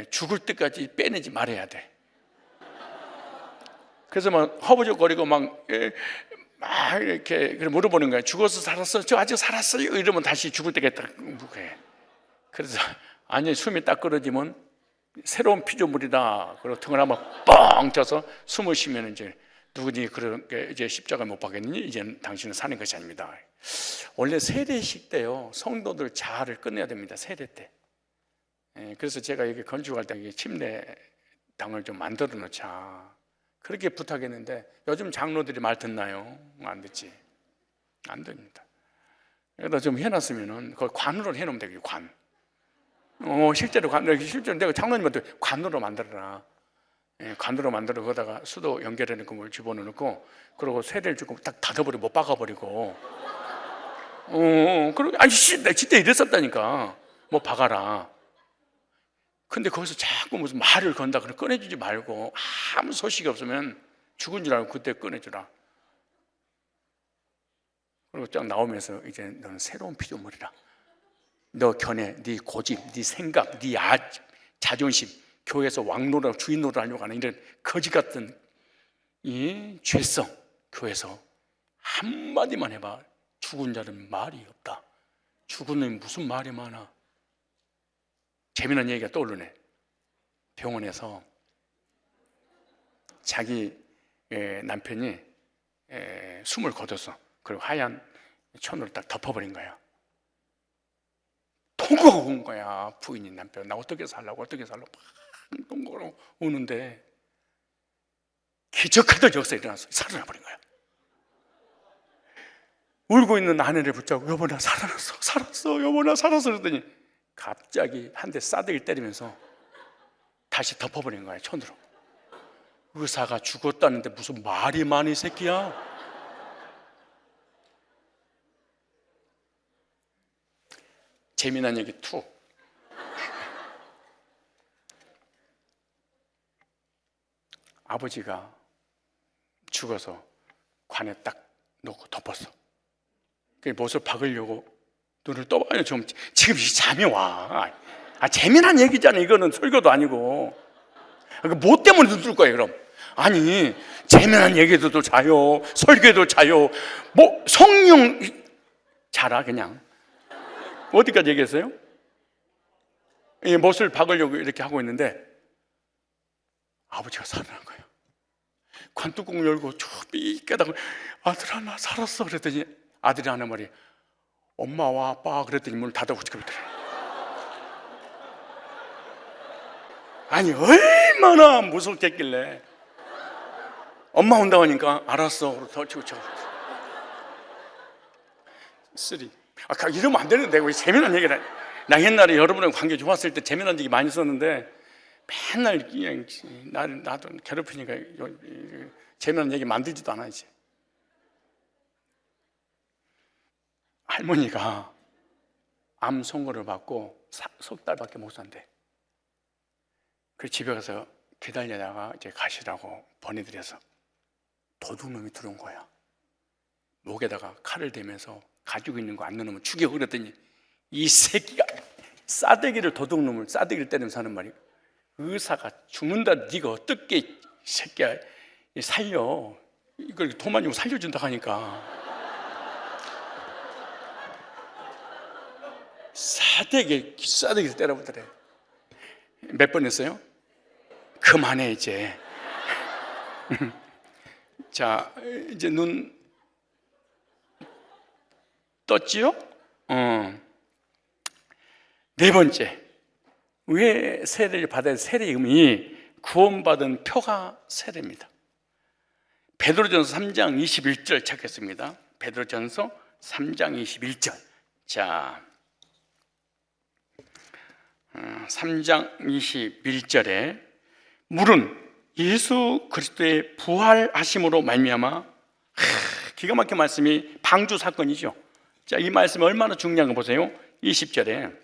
A: 죽을 때까지 빼내지 말아야 돼. 그래서 막 허부적거리고 막 이렇게 물어보는 거야. 죽어서 살았어? 저 아직 살았어요? 이러면 다시 죽을 때까지 딱 묵해. 그래서 아니, 숨이 딱 끊어지면 새로운 피조물이다. 그리고 등을 한번 뻥 쳐서 숨을 쉬면 이제 누구니 그렇게 이제 십자가 못 박겠느니 이제는 당신은 사는 것이 아닙니다. 원래 세례식 때요, 성도들 자아를 끝내야 됩니다. 세례 때. 그래서 제가 여기 건축할 때 침례당을 좀 만들어 놓자, 그렇게 부탁했는데 요즘 장로들이 말 듣나요? 안 듣지. 안 됩니다. 여기다 좀 해놨으면은 그걸 관으로 해놓으면 되겠죠. 관. 실제로 내가 장로님한테 관으로 만들어라. 관으로 만들어 거기다가 수도 연결해놓은 걸 집어넣고, 그리고 세례를 주고 딱 닫아버리고 못 박아버리고. 그리고 아니 나 진짜 이랬었다니까. 뭐 박아라. 근데 거기서 자꾸 무슨 말을 건다 그래 꺼내주지 말고, 아무 소식이 없으면 죽은 줄 알고 그때 꺼내주라. 그리고 쫙 나오면서 이제 너는 새로운 피조물이라. 너 견해, 네 고집, 네 생각, 네 자존심, 교회에서 왕노라 주인 노라하려고 하는 이런 거지 같은 이 죄성, 교회에서 한마디만 해봐. 죽은 자는 말이 없다. 죽은 놈이 무슨 말이 많아. 재미난 얘기가 떠오르네. 병원에서 자기 남편이 숨을 거뒀어. 그리고 하얀 천으로 딱 덮어버린 거야. 통곡하고 온 거야. 부인이 남편, 나 어떻게 살라고 막 통곡하고 우는데 기적하던 역사에 일어나서 살아나 버린 거야. 울고 있는 아내를 붙잡고 여보 나 살았어 여보 나 살았어 그랬더니 갑자기 한 대 싸대기 때리면서 다시 덮어버린 거야, 천으로. 의사가 죽었다는데 무슨 말이 많이 새끼야. 재미난 얘기 2. 아버지가 죽어서 관에 딱 놓고 덮었어. 못을 박으려고 눈을 떠봐요. 지금 잠이 와. 재미난 얘기잖아. 이거는 설교도 아니고. 뭐 때문에 눈 뜰 거예요, 그럼? 아니, 재미난 얘기도 자요, 설교도 자요. 뭐 성령 자라 그냥. 어디까지 얘기했어요? 못을 박으려고 이렇게 하고 있는데 아버지가 살아난 거예요. 관뚜껑 열고 좁이 깨닫고 아들아 나 살았어 그랬더니 아들이 하는 말이 엄마와 아빠 그랬더니 문을 닫아보고 그러더래. 아니 얼마나 무섭겠길래. 엄마 온다고 하니까 알았어 그러고 더 치고 3. 이러면 안 되는데 왜 재미난 얘기를 해. 나 옛날에 여러분하고 관계 좋았을 때 재미난 얘기 많이 썼는데 맨날 그냥 나도 괴롭히니까 재미난 얘기 만들지도 않아 이제. 할머니가 암 선고를 받고 석 달밖에 못 산대. 그래서 집에 가서 기다리다가 이제 가시라고 보내드려서 도둑놈이 들어온 거야. 목에다가 칼을 대면서 가지고 있는 거 안 넣으면 죽여 그랬더니 이 새끼가 싸대기를 도둑놈을 싸대기를 때리면서 하는 말이 의사가 죽는다 네가 어떻게 이 새끼야 살려 이걸 돈만 주고 살려준다고 하니까 싸대기를 때려보더래. 몇 번 했어요? 그만해 이제. 자, 이제 눈 떴지요? 네 번째, 왜 세례를 받아야 세례 이름이 구원받은 표가 세례입니다. 베드로전서 3장 21절 찾겠습니다. 베드로전서 3장 21절. 자, 3장 21절에 물은 예수 그리스도의 부활하심으로 말미암아, 기가 막힌 말씀이 방주 사건이죠. 자, 이 말씀이 얼마나 중요한 거 보세요. 20절에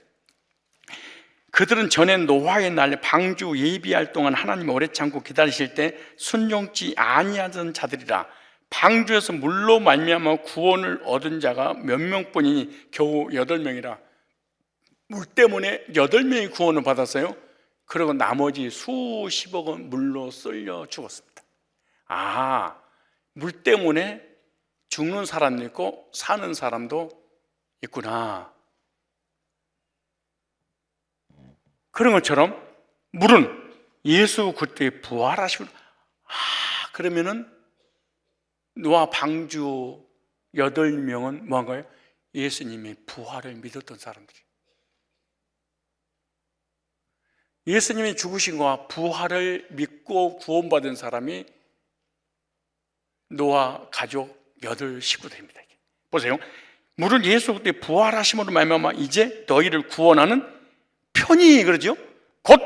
A: 그들은 전에 노아의 날 방주 예비할 동안 하나님 오래 참고 기다리실 때 순종치 아니하던 자들이라. 방주에서 물로 말미암아 구원을 얻은 자가 몇 명뿐이니 겨우 8명이라. 물 때문에 8명이 구원을 받았어요. 그리고 나머지 수십억은 물로 쓸려 죽었습니다. 물 때문에 죽는 사람도 있고 사는 사람도 있구나. 그런 것처럼 물은 예수 그리스도의 부활하시고, 그러면은 노아 방주 8명은 뭐한가요? 예수님의 부활을 믿었던 사람들이. 예수님이 죽으신 것과 부활을 믿고 구원받은 사람이 노아 가족 8식구들입니다. 보세요. 물은 예수 그리스도의 부활하심으로 말미암아 이제 너희를 구원하는 편이, 그러죠? 곧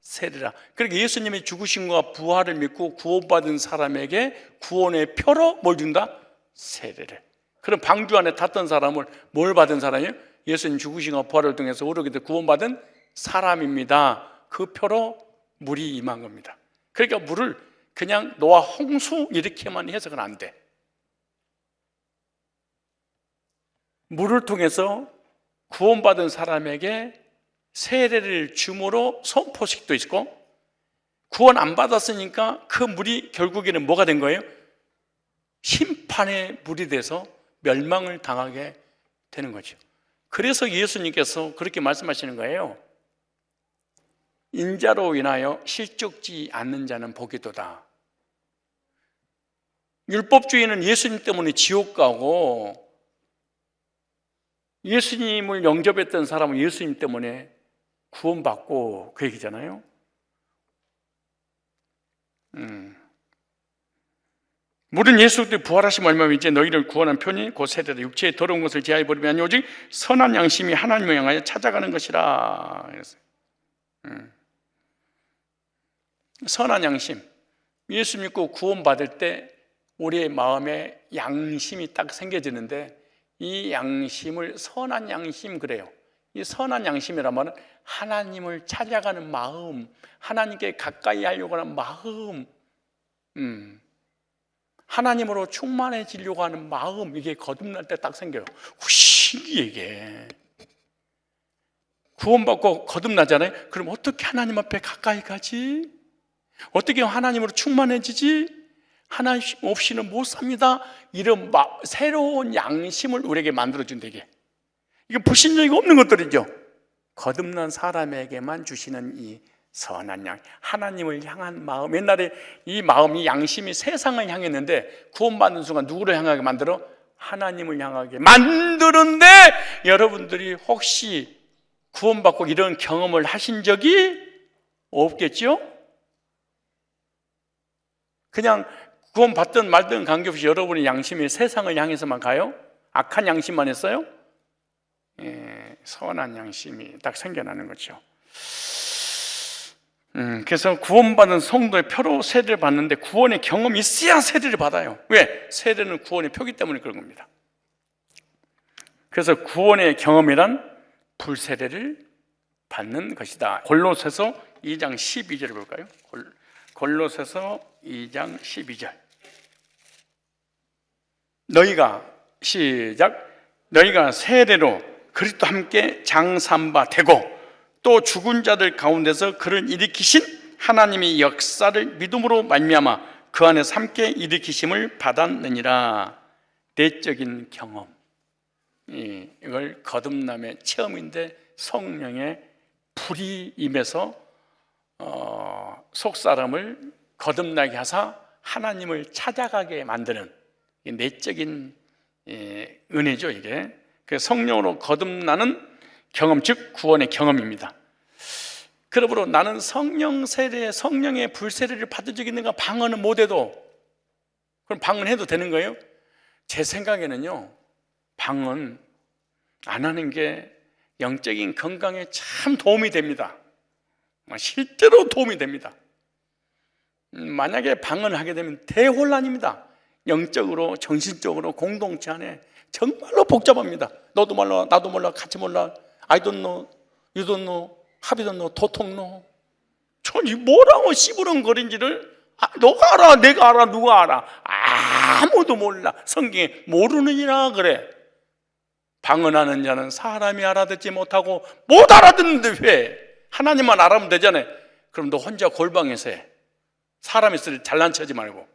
A: 세례라. 그러니까 예수님이 죽으신 것과 부활을 믿고 구원받은 사람에게 구원의 표로 뭘 준다? 세례를. 그럼 방주 안에 탔던 사람을 뭘 받은 사람이에요? 예수님 죽으신 것과 부활을 통해서 오르게 돼 구원받은 사람입니다. 그 표로 물이 임한 겁니다. 그러니까 물을 그냥 노아 홍수 이렇게만 해석은 안 돼. 물을 통해서 구원받은 사람에게 세례를 줌으로 선포식도 있고, 구원 안 받았으니까 그 물이 결국에는 뭐가 된 거예요? 심판의 물이 돼서 멸망을 당하게 되는 거죠. 그래서 예수님께서 그렇게 말씀하시는 거예요. 인자로 인하여 실족지 않는 자는 복이도다. 율법주의는 예수님 때문에 지옥 가고, 예수님을 영접했던 사람은 예수님 때문에 구원받고, 그 얘기잖아요. 물은 예수 그리스도의 부활하심 얼마면 이제 너희를 구원한 편이 곧 세례다. 육체의 더러운 것을 제하여 버리면 아니 오직 선한 양심이 하나님을 향하여 찾아가는 것이라. 선한 양심. 예수 믿고 구원받을 때 우리의 마음에 양심이 딱 생겨지는데, 이 양심을 선한 양심 그래요. 이 선한 양심이란 말은 하나님을 찾아가는 마음, 하나님께 가까이 하려고 하는 마음, 하나님으로 충만해지려고 하는 마음, 이게 거듭날 때 딱 생겨요. 신기해 이게. 구원받고 거듭나잖아요. 그럼 어떻게 하나님 앞에 가까이 가지? 어떻게 하나님으로 충만해지지? 하나님 없이는 못 삽니다. 이런 새로운 양심을 우리에게 만들어준다. 이게 불신적이 없는 것들이죠. 거듭난 사람에게만 주시는 이 선한 양, 하나님을 향한 마음. 옛날에 이 마음이, 양심이 세상을 향했는데 구원받는 순간 누구를 향하게 만들어? 하나님을 향하게 만드는데, 여러분들이 혹시 구원받고 이런 경험을 하신 적이 없겠죠? 그냥 구원받든 말든 관계없이 여러분의 양심이 세상을 향해서만 가요? 악한 양심만 했어요? 선한 양심이 딱 생겨나는 거죠. 그래서 구원받은 성도의 표로 세례를 받는데, 구원의 경험이 있어야 세례를 받아요. 왜? 세례는 구원의 표기 때문에 그런 겁니다. 그래서 구원의 경험이란 불세례를 받는 것이다. 골로새서 2장 12절을 볼까요? 골로새서 2장 12절. 너희가 세례로 그리스도와 함께 장사한 바 되고, 또 죽은 자들 가운데서 그를 일으키신 하나님의 역사를 믿음으로 말미암아 그 안에서 함께 일으키심을 받았느니라. 내적인 경험, 이걸 거듭남의 체험인데, 성령의 불이 임해서 속사람을 거듭나게 하사 하나님을 찾아가게 만드는 내적인 은혜죠. 이게 그 성령으로 거듭나는 경험, 즉 구원의 경험입니다. 그러므로 나는 성령 세례, 성령의 불세례를 받은 적이 있는가? 방언은 못해도, 그럼 방언해도 되는 거예요? 제 생각에는요, 방언 안 하는 게 영적인 건강에 참 도움이 됩니다. 실제로 도움이 됩니다. 만약에 방언을 하게 되면 대혼란입니다. 영적으로, 정신적으로, 공동체 안에 정말로 복잡합니다. 너도 몰라, 나도 몰라, 같이 몰라. I don't know, you don't know, 합이 don't know, 도통 know. 전이 뭐라고 씨부렁거린지를 너가 알아, 내가 알아, 누가 알아? 아무도 몰라. 성경에 모르느니라 그래. 방언하는 자는 사람이 알아듣지 못하고 못 알아듣는데 왜? 하나님만 알아면 되잖아요. 그럼 너 혼자 골방에서 해. 사람 있을 때 잘난 척하지 말고.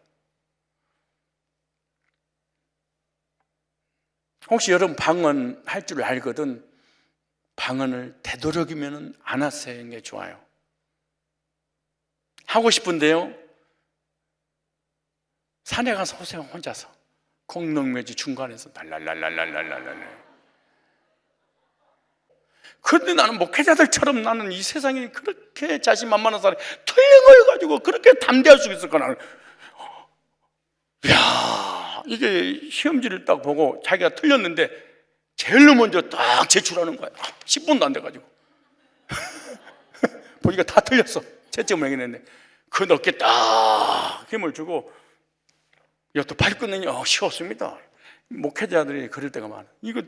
A: 혹시 여러분 방언 할 줄 알거든 방언을 되도록이면 안 하시는 게 좋아요. 하고 싶은데요, 산에 가서 오세요. 혼자서 공릉묘지 중간에서 랄랄랄랄랄랄랄. 그런데 나는 목회자들처럼 나는 이 세상에 그렇게 자신만만한 사람이 틀린 걸 가지고 그렇게 담대할 수 있을까? 나는 이야, 이게 시험지를 딱 보고 자기가 틀렸는데 제일 먼저 딱 제출하는 거야. 10분도 안 돼가지고 보니까 다 틀렸어. 채점을 했는데 그 어깨 딱 힘을 주고 이것도 발끝는요 쉬웠습니다. 목회자들이 그럴 때가 많아. 이거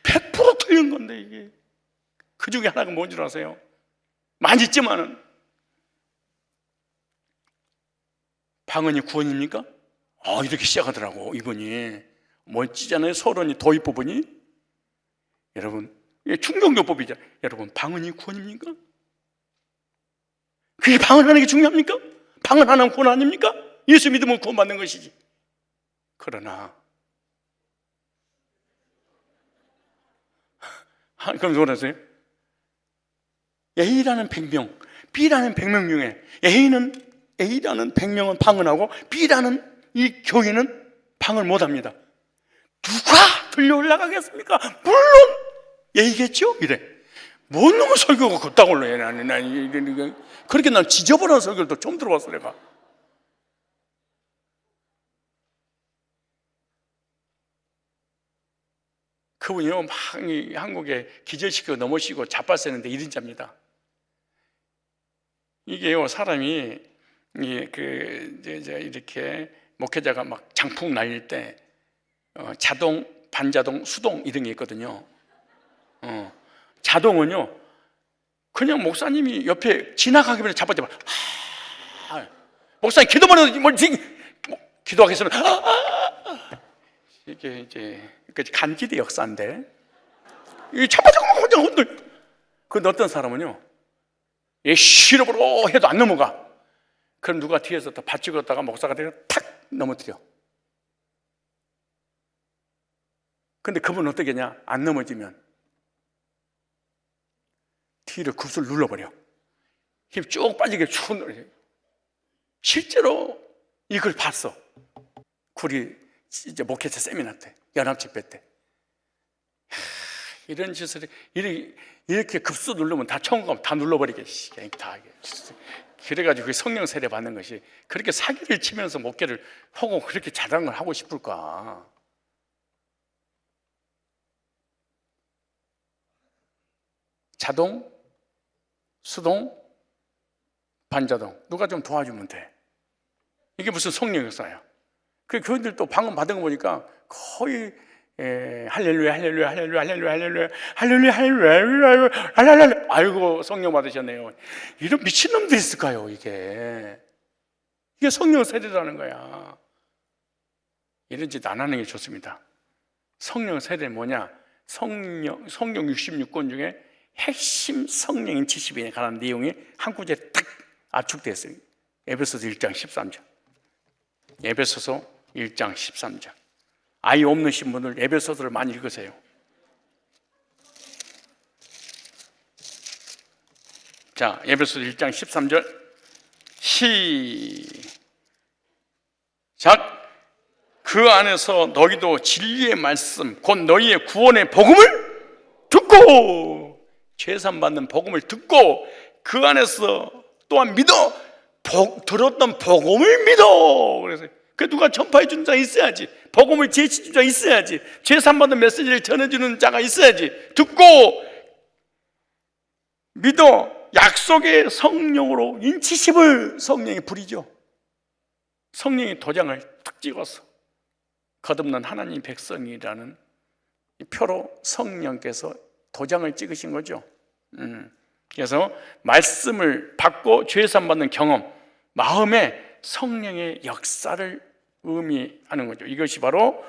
A: 100% 틀린 건데 이게 그 중에 하나가 뭔 줄 아세요? 많이 있지만은 방언이 구원입니까? 이렇게 시작하더라고. 이분이 멋지잖아요. 서론이 도입 부분이. 여러분, 이게 충격요법이잖아요. 여러분, 방언이 구원입니까? 그게 방언하는 게 중요합니까? 방언하는 구원 아닙니까? 예수 믿으면 구원받는 것이지. 그러나 그럼 뭐라세요? A라는 100명, B라는 100명 중에 A라는 100명은 방언하고 B라는 이 교인은 방언을 못합니다. 누가 들려 올라가겠습니까? 물론 A겠죠? 이래. 뭔 놈의 설교가 그따구로 해. 그렇게 난 지저분한 설교를 또 처음 들어봤어 내가. 그분이요 막 한국에 기절시키고 넘어지고 자빠졌는데 1인자입니다. 이게요 사람이 이렇게 목회자가 막 장풍 날릴 때 자동, 반자동, 수동 이런 게 있거든요. 자동은요 그냥 목사님이 옆에 지나가기 전에 잡아잡아. 목사님 기도만 해도 기도하겠으면 이게 이제 간기대 역사인데 이 잡아잡고 혼자 흔들. 근데 어떤 사람은요 실업으로 해도 안 넘어가. 그럼 누가 뒤에서 더 받치고 가 목사가 되면 탁 넘어뜨려. 근데 그분은 어떻게 하냐? 안 넘어지면 뒤로 급수를 눌러버려. 힘 쭉 빠지게 쭉 눌러. 실제로 이걸 봤어. 우리 이제 목회자 세미나 때, 연합집회 때. 이런 짓을 이렇게 급수 누르면 다 천국 가면 다 눌러버리게. 다. 그래가지고 성령 세례 받는 것이 그렇게 사기를 치면서 목회를 하고 그렇게 자랑을 하고 싶을까? 자동, 수동, 반자동 누가 좀 도와주면 돼. 이게 무슨 성령 역사야? 그 교인들도 방금 받은 거 보니까 거의 할렐루야 할렐루야 할렐루야 할렐루야 할렐루야 할렐루야 할렐루야 할렐루야. 아이고 성령 받으셨네요. 이런 미친놈들이 있을까요? 이게 성령 세례라는 거야. 이런 짓 안 하는 게 좋습니다. 성령 세례는 뭐냐? 성경 66권 중에 핵심 성령인 70인에 관한 내용이 한 구절에 딱 압축되어 있어요. 에베소서 1장 13절. 에베소서 1장 13절. 아이 없는 신분들 에베소서를 많이 읽으세요. 자, 에베소서 1장 13절 자, 그 안에서 너희도 진리의 말씀, 곧 너희의 구원의 복음을 듣고, 죄산받는 복음을 듣고 그 안에서 또한 믿어. 들었던 복음을 믿어. 그래서 그 누가 전파해 주는 자가 있어야지, 복음을 제시해 주는 자가 있어야지, 죄산받는 메시지를 전해주는 자가 있어야지. 듣고 믿어. 약속의 성령으로 인치심을 성령이 부리죠. 성령이 도장을 탁 찍어서 거듭난 하나님 백성이라는 이 표로 성령께서 도장을 찍으신 거죠. 그래서 말씀을 받고 죄산받는 경험, 마음에 성령의 역사를 의미하는 거죠. 이것이 바로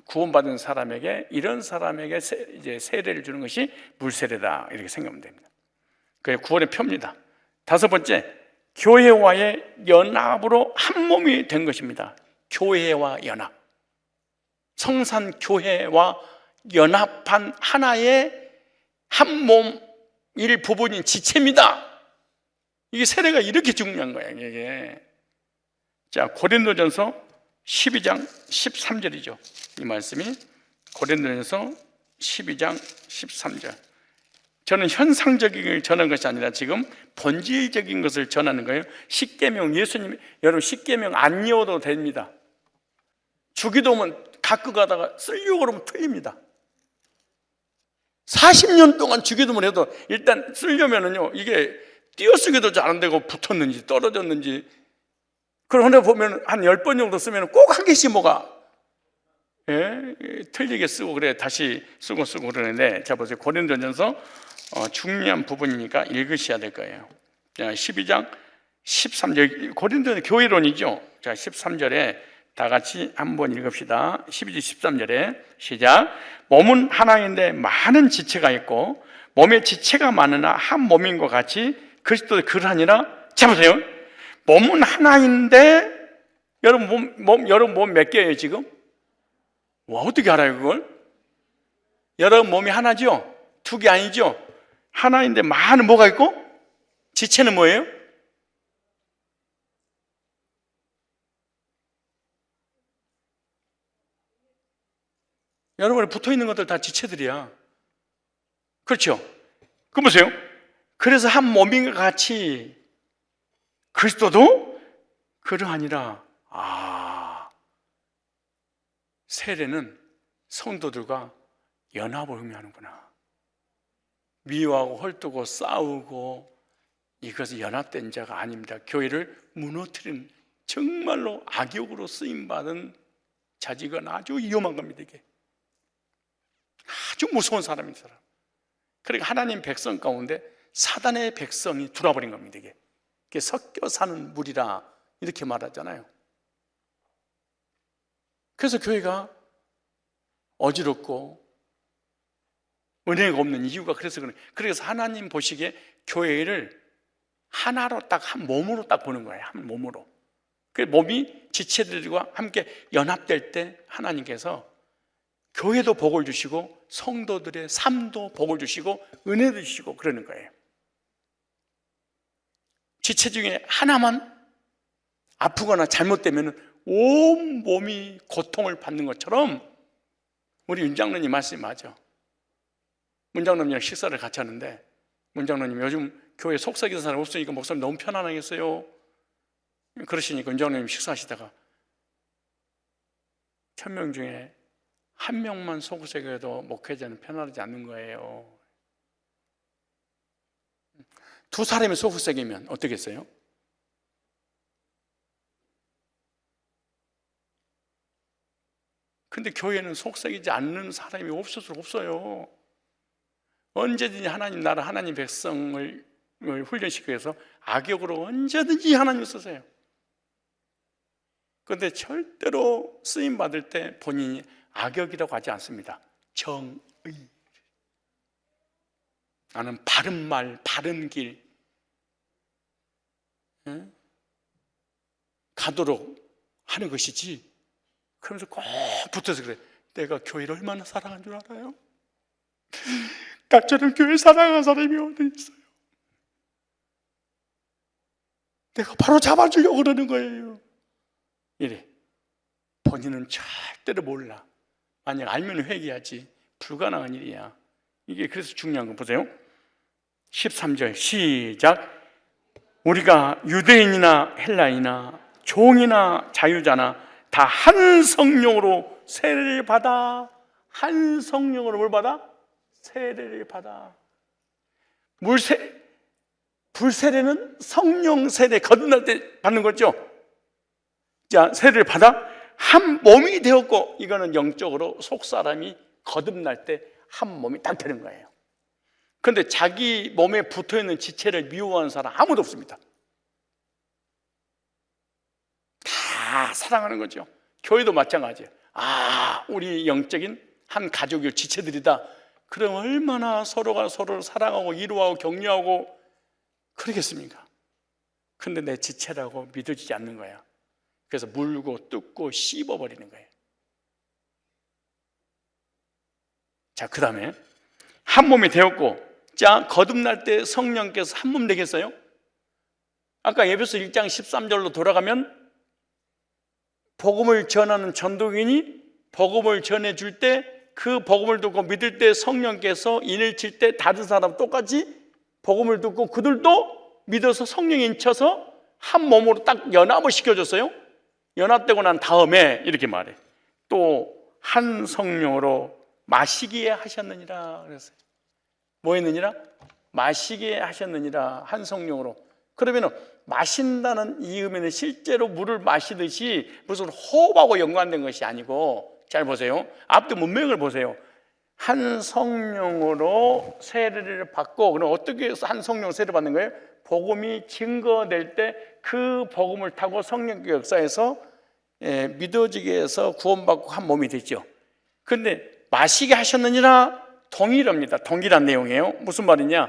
A: 구원받은 사람에게, 이런 사람에게 이제 세례를 주는 것이 물세례다, 이렇게 생각하면 됩니다. 그게 구원의 표입니다. 다섯 번째, 교회와의 연합으로 한 몸이 된 것입니다. 교회와 연합, 성산교회와 연합한 하나의 한 몸일 부분인 지체입니다. 이게 세례가 이렇게 중요한 거예요. 이게. 자, 고린도전서 12장 13절이죠. 이 말씀이 고린도전서 12장 13절. 저는 현상적인 걸 전하는 것이 아니라 지금 본질적인 것을 전하는 거예요. 십계명, 예수님, 여러분 십계명 안 외워도 됩니다. 주기도문 갖고 가다가 쓰려고 그러면 틀립니다. 40년 동안 주기도문 해도 일단 쓰려면은요, 이게 띄어쓰기도 잘 안 되고 붙었는지 떨어졌는지, 그런데 보면 한 10번 정도 쓰면 꼭 한 개씩 뭐가 틀리게 쓰고 그래, 다시 쓰고 그러는데, 자 보세요. 고린도전서 중요한 부분이니까 읽으셔야 될 거예요. 자, 12장 13절, 고린도는 교회론이죠. 자, 13절에 다 같이 한번 읽읍시다. 12절 13절에 시작. 몸은 하나인데 많은 지체가 있고 몸의 지체가 많으나 한 몸인 것 같이 그리스도의 그러하니라. 자 보세요. 몸은 하나인데, 여러분 몸 몇 개예요 지금? 와, 어떻게 알아요 그걸? 여러분 몸이 하나죠? 두 개 아니죠? 하나인데 많은 뭐가 있고? 지체는 뭐예요? 여러분이 붙어있는 것들 다 지체들이야. 그렇죠? 그럼 보세요. 그래서 한 몸인 것 같이 그리스도도 그러하니라. 세례는 성도들과 연합을 의미하는구나. 미워하고 헐뜯고 싸우고 이것이 연합된 자가 아닙니다. 교회를 무너뜨린, 정말로 악역으로 쓰임받은 자직은 아주 위험한 겁니다. 이게 아주 무서운 사람인 사람. 그러니까 하나님 백성 가운데 사단의 백성이 들어와버린 겁니다. 이게 섞여 사는 물이라 이렇게 말하잖아요. 그래서 교회가 어지럽고 은혜가 없는 이유가 그래서 그래요. 그래서 하나님 보시기에 교회를 하나로 딱, 한 몸으로 딱 보는 거예요. 한 몸으로. 그 몸이 지체들과 함께 연합될 때 하나님께서 교회도 복을 주시고 성도들의 삶도 복을 주시고 은혜도 주시고 그러는 거예요. 지체 중에 하나만 아프거나 잘못되면 온 몸이 고통을 받는 것처럼, 우리 윤장로님 말씀이 맞아. 문장로님이랑 식사를 같이 하는데 문장로님, 요즘 교회에 속삭이는 사람 없으니까 목사님 너무 편안하겠어요. 그러시니까 문장로님 식사하시다가 1000명 중에 한 명만 속삭여도 목회자는 편안하지 않는 거예요. 두 사람이 속삭이면 어떻겠어요? 근데 교회는 속삭이지 않는 사람이 없어요. 언제든지 하나님 나라, 하나님 백성을 훈련시키기 위해서 악역으로 언제든지 하나님을 쓰세요. 그런데 절대로 쓰임 받을 때 본인이 악역이라고 하지 않습니다. 정의. 나는 바른 말, 바른 길 가도록 하는 것이지. 그러면서 꼭 붙어서 그래. 내가 교회를 얼마나 사랑한 줄 알아요? 나처럼 교회 사랑하는 사람이 어디 있어요? 내가 바로 잡아주려고 그러는 거예요. 이래. 본인은 절대로 몰라. 만약 알면 회개하지. 불가능한 일이야. 이게 그래서 중요한 거 보세요. 13절 시작. 우리가 유대인이나 헬라이나 종이나 자유자나 다 한 성령으로 세례를 받아. 한 성령으로 뭘 받아? 세례를 받아. 불세례는 성령 세례 거듭날 때 받는 거죠. 자, 세례를 받아 한 몸이 되었고, 이거는 영적으로 속사람이 거듭날 때 한 몸이 딱 되는 거예요. 그런데 자기 몸에 붙어있는 지체를 미워하는 사람 아무도 없습니다. 다 사랑하는 거죠. 교회도 마찬가지예요. 우리 영적인 한 가족이 지체들이다. 그럼 얼마나 서로가 서로를 사랑하고 위로하고 격려하고 그러겠습니까? 근데 내 지체라고 믿어지지 않는 거야. 그래서 물고 뜯고 씹어버리는 거예요. 자, 그 다음에 한 몸이 되었고, 자, 거듭날 때 성령께서 한 몸 되겠어요? 아까 에베소 1장 13절로 돌아가면 복음을 전하는 전도인이 복음을 전해줄 때 그 복음을 듣고 믿을 때 성령께서 인을 칠 때 다른 사람 똑같이 복음을 듣고 그들도 믿어서 성령이 인쳐서 한 몸으로 딱 연합을 시켜줬어요. 연합되고 난 다음에 이렇게 말해. 또 한 성령으로 마시기에 하셨느니라 그랬어요. 뭐 했느니라? 마시기에 하셨느니라. 한 성령으로. 그러면 마신다는 이 의미는 실제로 물을 마시듯이 무슨 호흡하고 연관된 것이 아니고, 잘 보세요. 앞뒤 문맥을 보세요. 한 성령으로 세례를 받고, 그럼 어떻게 해서 한 성령으로 세례를 받는 거예요? 복음이 증거될 때 그 복음을 타고 성령의 역사에서 믿어지게 해서 구원받고 한 몸이 되죠. 그런데 마시게 하셨느니라 동일합니다. 동일한 내용이에요. 무슨 말이냐?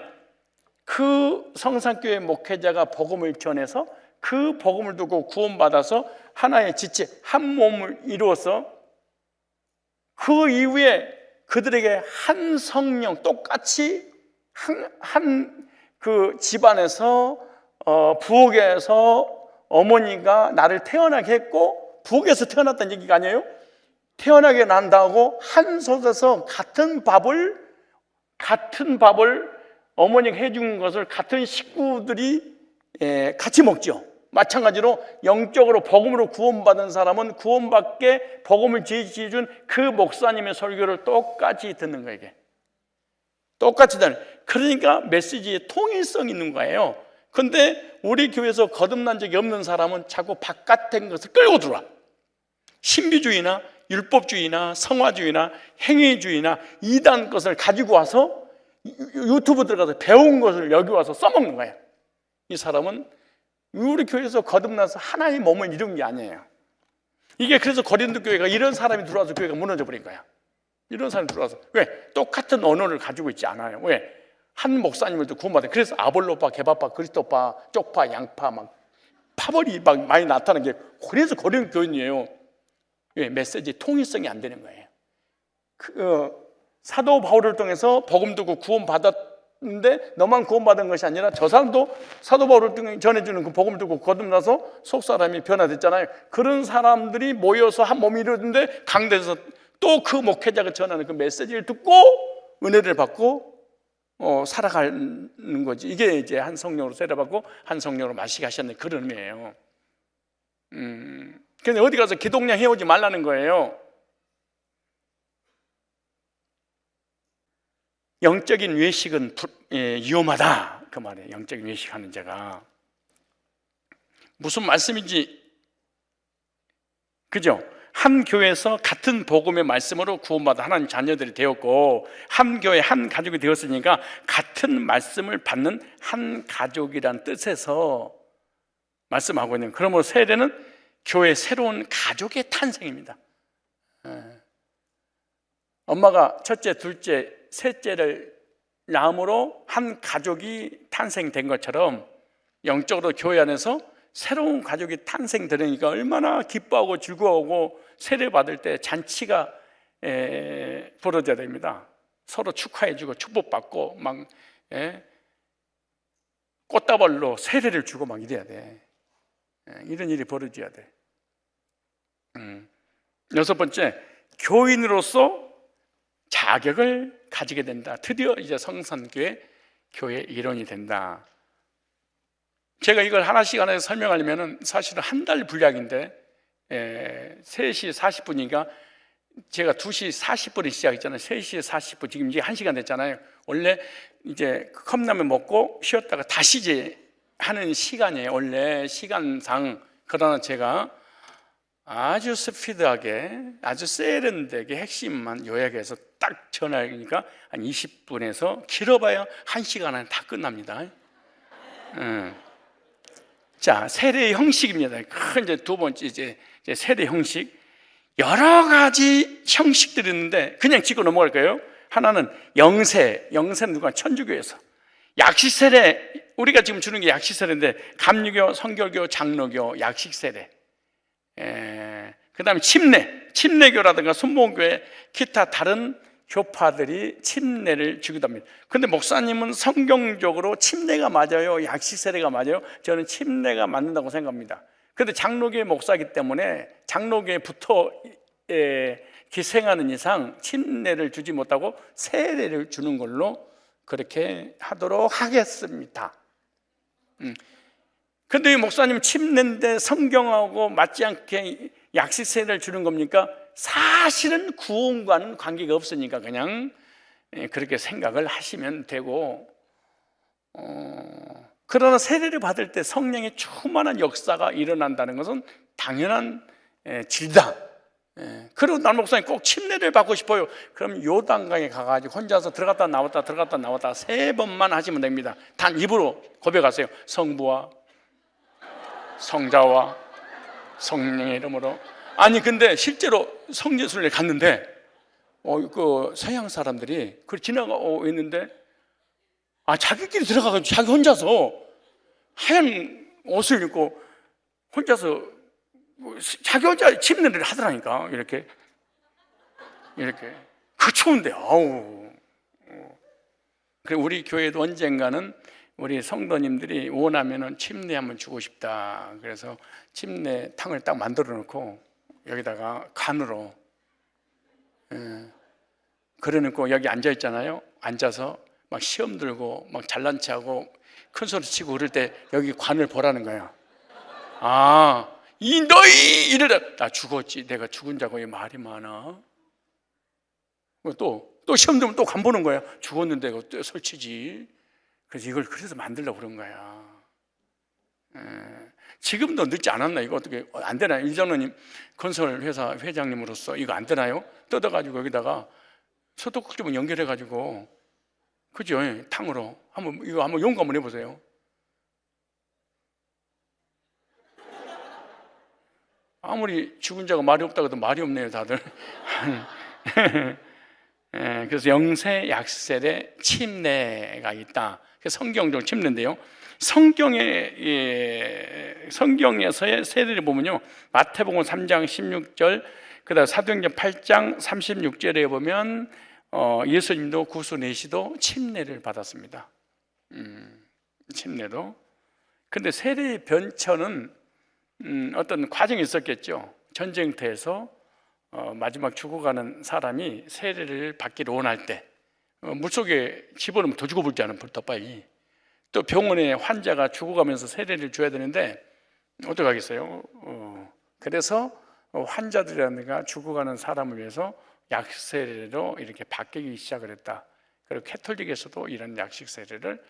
A: 그 성산교회 목회자가 복음을 전해서 그 복음을 두고 구원받아서 하나의 지체, 한 몸을 이루어서 그 이후에 그들에게 한 성령, 똑같이 한 그 집안에서 부엌에서 어머니가 나를 태어나게 했고, 부엌에서 태어났다는 얘기가 아니에요. 태어나게 난다고 한 솥에서 같은 밥을 어머니가 해준 것을 같은 식구들이 같이 먹죠. 마찬가지로 영적으로 복음으로 구원받은 사람은 구원받게 복음을 제시해준 그 목사님의 설교를 똑같이 듣는 거예요. 이게 똑같이 듣는. 그러니까 메시지에 통일성이 있는 거예요. 근데 우리 교회에서 거듭난 적이 없는 사람은 자꾸 바깥된 것을 끌고 들어와. 신비주의나 율법주의나 성화주의나 행위주의나 이단 것을 가지고 와서 유튜브 들어가서 배운 것을 여기 와서 써먹는 거예요. 이 사람은 우리 교회에서 거듭나서 하나의 몸을 이룬 게 아니에요. 이게 그래서 고린도 교회가 이런 사람이 들어와서 교회가 무너져 버린 거야. 이런 사람이 들어와서. 왜? 똑같은 언어를 가지고 있지 않아요. 왜? 한 목사님을 또 구원받아요. 그래서 아볼로파, 게바파, 그리스도파, 쪽파, 양파 막 파벌이 막 많이 나타나는 게 그래서 고린도 교인이에요. 왜? 메시지 통일성이 안 되는 거예요. 사도 바울을 통해서 복음 듣고 구원받았는데 너만 구원받은 것이 아니라 저 사람도 사도 바울을 통해 전해주는 그 복음을 듣고 거듭나서 속사람이 변화됐잖아요. 그런 사람들이 모여서 한 몸이 이루어졌는데 강대에서 또 그 목회자가 전하는 그 메시지를 듣고 은혜를 받고 살아가는 거지. 이게 이제 한 성령으로 세례받고 한 성령으로 마시게 하셨는 그런 의미예요. 근데 어디 가서 기독량 해오지 말라는 거예요. 영적인 외식은 위험하다 그 말이에요. 영적인 외식하는 자가 무슨 말씀인지, 그죠? 한 교회에서 같은 복음의 말씀으로 구원받아 하나님 자녀들이 되었고, 한 교회 한 가족이 되었으니까 같은 말씀을 받는 한 가족이란 뜻에서 말씀하고 있는. 그러므로 세례는 교회 새로운 가족의 탄생입니다. 엄마가 첫째, 둘째, 셋째를 낳음으로 한 가족이 탄생된 것처럼 영적으로 교회 안에서 새로운 가족이 탄생되니까 얼마나 기뻐하고 즐거워하고 세례받을 때 잔치가 벌어져야 됩니다. 서로 축하해주고 축복받고 막 꽃다발로 세례를 주고 막 이래야 돼. 이런 일이 벌어져야 돼. 여섯 번째, 교인으로서 자격을 가지게 된다. 드디어 이제 성산교회 교회 일원이 된다. 제가 이걸 하나씩 하나씩 설명하려면 사실은 한 달 분량인데 3시 40분이니까 제가 2시 40분에 시작했잖아요. 3시 40분, 지금 이제 1시간 됐잖아요. 원래 이제 컵라면 먹고 쉬었다가 다시 이제 하는 시간이에요. 원래 시간상. 그러나 제가 아주 스피드하게, 아주 세련되게 핵심만 요약해서 딱 전하니까 한 20분에서 길어봐야 1시간 안에 다 끝납니다. 자, 세례 형식입니다. 이제 두 번째 이제 세례 형식. 여러 가지 형식들이 있는데 그냥 짚고 넘어갈 거예요. 하나는 영세. 영세는 누가? 천주교에서. 약식세례, 우리가 지금 주는 게 약식세례인데 감리교, 성결교, 장로교, 약식세례. 그 다음에 침례교라든가 순복음교회 기타 다른 교파들이 침례를 주기도 합니다. 그런데 목사님은 성경적으로 침례가 맞아요, 약식세례가 맞아요? 저는 침례가 맞는다고 생각합니다. 그런데 장로교회 목사이기 때문에 장로교회부터 기생하는 이상 침례를 주지 못하고 세례를 주는 걸로 그렇게 하도록 하겠습니다. 그런데 이 목사님 침례인데 성경하고 맞지 않게 약식세례를 주는 겁니까? 사실은 구원과는 관계가 없으니까 그냥 그렇게 생각을 하시면 되고, 그러나 세례를 받을 때 성령의 충만한 역사가 일어난다는 것은 당연한 질다. 그리고 난 목사님 꼭 침례를 받고 싶어요. 그럼 요단강에 가가지고 혼자서 들어갔다 나왔다 3번만 하시면 됩니다. 단 입으로 고백하세요. 성부와 성자와 성령의 이름으로. 아니 근데 실제로 성지순례 갔는데 그 서양 사람들이 그 지나가고 있는데 자기끼리 들어가가지고 자기 혼자서 하얀 옷을 입고 혼자서 자기 혼자 침례를 하더라니까. 이렇게 그 추운데 그래, 우리 교회도 언젠가는 우리 성도님들이 원하면은 침례 한번 주고 싶다. 그래서 침례탕을 딱 만들어 놓고 여기다가 간으로 그래 놓고 여기 앉아 있잖아요. 앉아서 막 시험 들고 막 잘난 체하고 큰 소리 치고 그럴 때 여기 관을 보라는 거야. 이 너희 이래라. 나 죽었지. 내가 죽은 자고 왜 말이 많아? 또 시험 들면 또 관 보는 거야. 죽었는데 이거 또 설치지. 그래서 이걸 그래서 만들려고 그런 거야. 지금도 늦지 않았나? 이거 어떻게 안 되나요? 이전원님 건설회사 회장님으로서 이거 안 되나요? 뜯어가지고 여기다가 소독국 좀 연결해가지고, 그죠? 탕으로 이거 한번 연구 한번 해보세요. 아무리 죽은 자가 말이 없다고 해도 말이 없네요, 다들. 그래서 영세, 약세례, 침례가 있다. 성경적으로 침례인데요. 성경에서의 세례를 보면요, 마태복음 3장 16절, 그다음 사도행전 8장 36절에 보면 예수님도 구수 내시도 침례를 받았습니다. 침례도. 근데 세례의 변천은 어떤 과정이 있었겠죠. 전쟁터에서 마지막 죽어가는 사람이 세례를 받기를 원할 때 물속에 집어넣으면 더 죽어버리지 않으면 더 빨리. 또 병원에 환자가 죽어가면서 세례를 줘야 되는데 어떻게 하겠어요? 그래서 환자들이라든가 죽어가는 사람을 위해서 약세례로 이렇게 바뀌기 시작을 했다. 그리고 캐톨릭에서도 이런 약식 세례를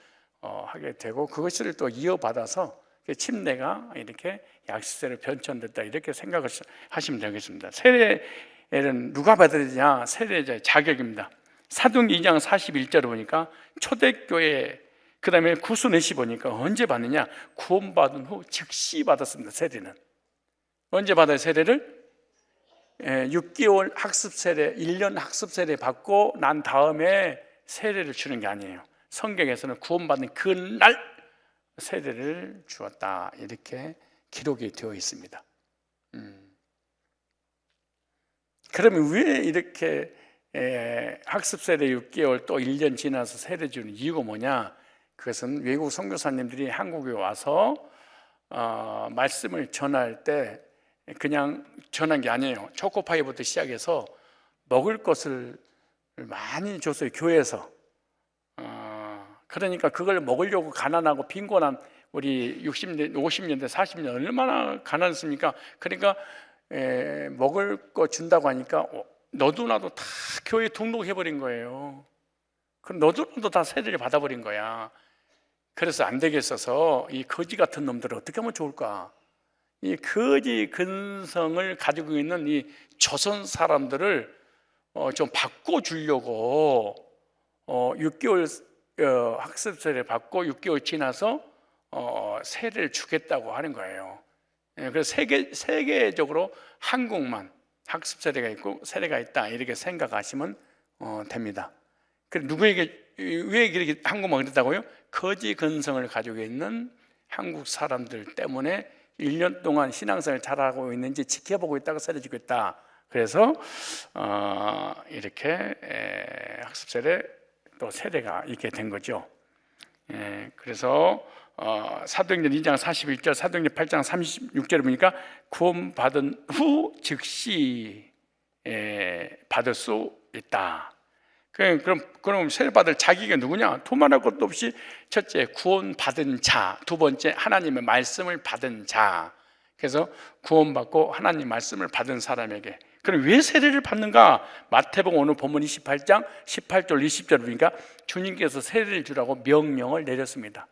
A: 하게 되고, 그것을 또 이어받아서 침례가 이렇게 약식세례로 변천됐다, 이렇게 생각을 하시면 되겠습니다. 세례는 누가 받아야 되냐? 세례자의 자격입니다. 사도행전 2장 41절을 보니까 초대교회, 그 다음에 구수내시 보니까 언제 받느냐? 구원받은 후 즉시 받았습니다. 세례는 언제 받아요? 세례를 6개월 학습세례, 1년 학습세례 받고 난 다음에 세례를 주는 게 아니에요. 성경에서는 구원받는 그날 세례를 주었다, 이렇게 기록이 되어 있습니다. 그러면 왜 이렇게 학습세례 6개월 또 1년 지나서 세례 주는 이유가 뭐냐? 그것은 외국 선교사님들이 한국에 와서 말씀을 전할 때 그냥 전한 게 아니에요. 초코파이부터 시작해서 먹을 것을 많이 줬어요, 교회에서. 그러니까 그걸 먹으려고 가난하고 빈곤한 우리 60년, 50년대, 40년 얼마나 가난했습니까? 그러니까 먹을 거 준다고 하니까 너도 나도 다 교회에 등록해버린 거예요. 그럼 너도 나도 다 세례를 받아버린 거야. 그래서 안 되겠어서 이 거지 같은 놈들을 어떻게 하면 좋을까? 이 거지 근성을 가지고 있는 이 조선 사람들을 좀 바꿔주려고 6개월 학습 세례 받고 6개월 지나서 세례를 주겠다고 하는 거예요. 그래서 세계적으로 한국만 학습 세례가 있고 세례가 있다 이렇게 생각하시면 됩니다. 그럼 누구에게 왜 이렇게 한국만 그랬다고요? 거지 근성을 가지고 있는 한국 사람들 때문에 1년 동안 신앙생활을 잘하고 있는지 지켜보고 있다가 세례 주고 있다. 그래서 이렇게 학습 세례 또 세례가 있게 된 거죠. 그래서 사도행전 2장 41절, 사도행전 8장 36절을 보니까 구원받은 후 즉시 받을 수 있다. 그럼 세례 받을 자기가 누구냐? 두말할 것도 없이 첫째 구원받은 자, 두 번째 하나님의 말씀을 받은 자. 그래서 구원받고 하나님 말씀을 받은 사람에게. 그럼 왜 세례를 받는가? 마태복음 오늘 본문 28장 18절 20절 보니까 주님께서 세례를 주라고 명령을 내렸습니다.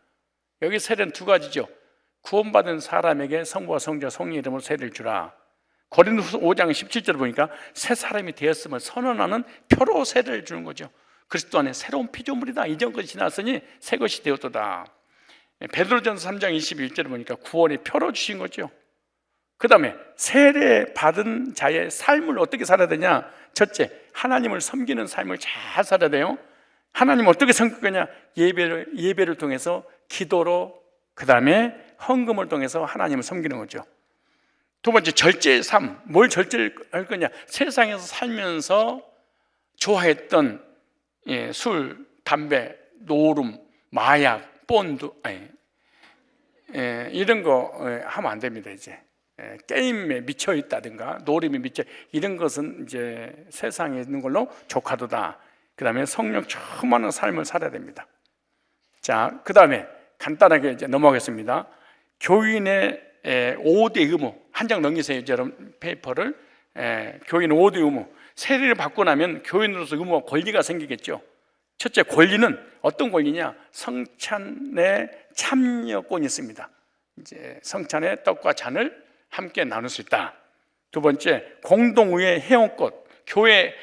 A: 여기 세례는 두 가지죠. 구원받은 사람에게 성부와 성자 성령 이름으로 세례를 주라. 고린도후서 5장 17절 보니까 새 사람이 되었음을 선언하는 표로 세례를 주는 거죠. 그리스도 안에 새로운 피조물이다. 이전 것이 지났으니 새 것이 되었도다. 베드로전서 3장 21절 보니까 구원의 표로 주신 거죠. 그 다음에 세례 받은 자의 삶을 어떻게 살아야 되냐? 첫째, 하나님을 섬기는 삶을 잘 살아야 돼요. 하나님 어떻게 섬길 거냐? 예배를 통해서 기도로, 그 다음에 헌금을 통해서 하나님을 섬기는 거죠. 두 번째, 절제의 삶. 뭘 절제를 할 거냐? 세상에서 살면서 좋아했던 술, 담배, 노름, 마약, 본드 이런 거 하면 안 됩니다. 이제 게임에 미쳐 있다든가 노름에 미쳐 이런 것은 이제 세상에 있는 걸로 조카도다. 그 다음에 성령 충만한 삶을 살아야 됩니다. 자, 그 다음에 간단하게 이제 넘어가겠습니다. 교인의 5대 의무 한 장 넘기세요. 여러분 페이퍼를. 교인 5대 의무. 세례를 받고 나면 교인으로서 의무와 권리가 생기겠죠. 첫째, 권리는 어떤 권리냐? 성찬에 참여권이 있습니다. 이제 성찬의 떡과 잔을 함께 나눌 수 있다. 두 번째, 공동의회 회원권, 교회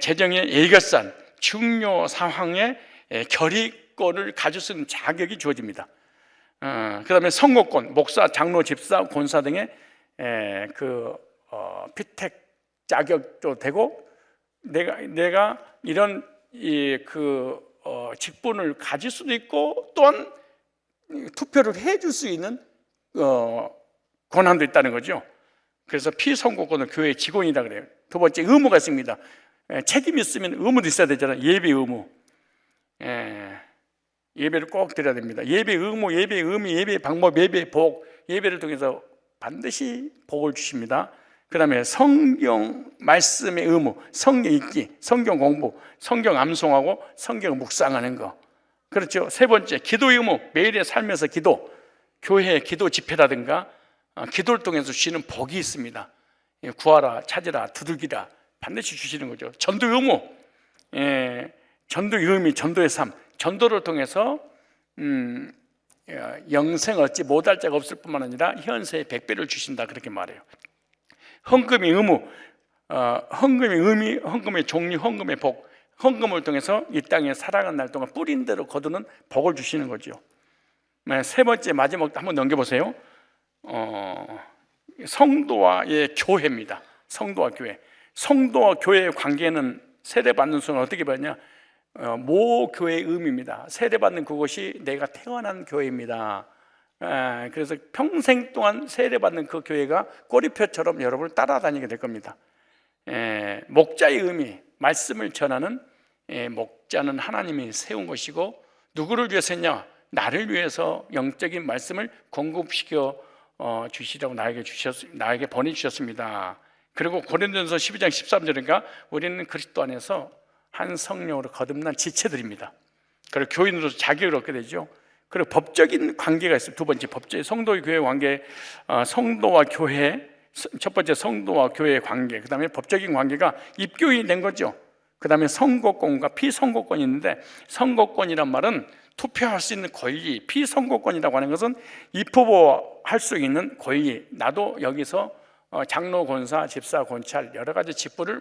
A: 재정의 예결산, 중요 상황의 결의권을 가질 수 있는 자격이 주어집니다. 그 다음에 선거권, 목사, 장로, 집사, 권사 등의 피택 자격도 되고, 내가 이런 직분을 가질 수도 있고, 또한 투표를 해줄 수 있는 권한도 있다는 거죠. 그래서 피선거권은 교회 직원이다 그래요. 두 번째, 의무가 있습니다. 책임이 있으면 의무도 있어야 되잖아요. 예배 의무. 예배를 꼭 드려야 됩니다. 예배 의무, 예배 의미, 예배 방법, 예배 복. 예배를 통해서 반드시 복을 주십니다. 그 다음에 성경 말씀의 의무, 성경 읽기, 성경 공부, 성경 암송하고 성경 묵상하는 거. 그렇죠. 세 번째, 기도 의무, 매일의 삶에서 기도, 교회 기도 집회라든가 기도를 통해서 주시는 복이 있습니다. 구하라, 찾으라, 두들기라 반드시 주시는 거죠. 전도 의무, 전도의 의미, 전도의 삶, 전도를 통해서 영생 얻지 못할 자가 없을 뿐만 아니라 현세의 100배를 주신다 그렇게 말해요. 헌금의 의무, 헌금의 의미, 헌금의 종류, 헌금의 복. 헌금을 통해서 이 땅에 살아가는 날 동안 뿌린 대로 거두는 복을 주시는 거죠. 세 번째, 마지막 한번 넘겨보세요. 성도와의 교회입니다. 성도와 교회. 성도와 교회의 관계는 세례받는 순간 어떻게 받냐? 모교회의 의미입니다. 세례받는 그곳이 내가 태어난 교회입니다. 그래서 평생 동안 세례받는 그 교회가 꼬리표처럼 여러분을 따라다니게 될 겁니다. 목자의 의미, 말씀을 전하는 목자는 하나님이 세운 것이고, 누구를 위해서 했냐? 나를 위해서 영적인 말씀을 공급시켜 주시라고 나에게 보내주셨습니다. 그리고 고린도전서 12장 13절인가 우리는 그리스도 안에서 한 성령으로 거듭난 지체들입니다. 그리고 교인으로서 자격을 얻게 되죠. 그리고 법적인 관계가 있어요. 두 번째, 법적 성도와 교회 관계, 성도와 교회, 첫 번째 성도와 교회의 관계, 그 다음에 법적인 관계가 입교인이 된 거죠. 그 다음에 선거권과 피선거권이 있는데, 선거권이란 말은 투표할 수 있는 권리, 피선거권이라고 하는 것은 입후보할 수 있는 권리. 나도 여기서 장로, 권사, 집사, 권찰 여러 가지 직분을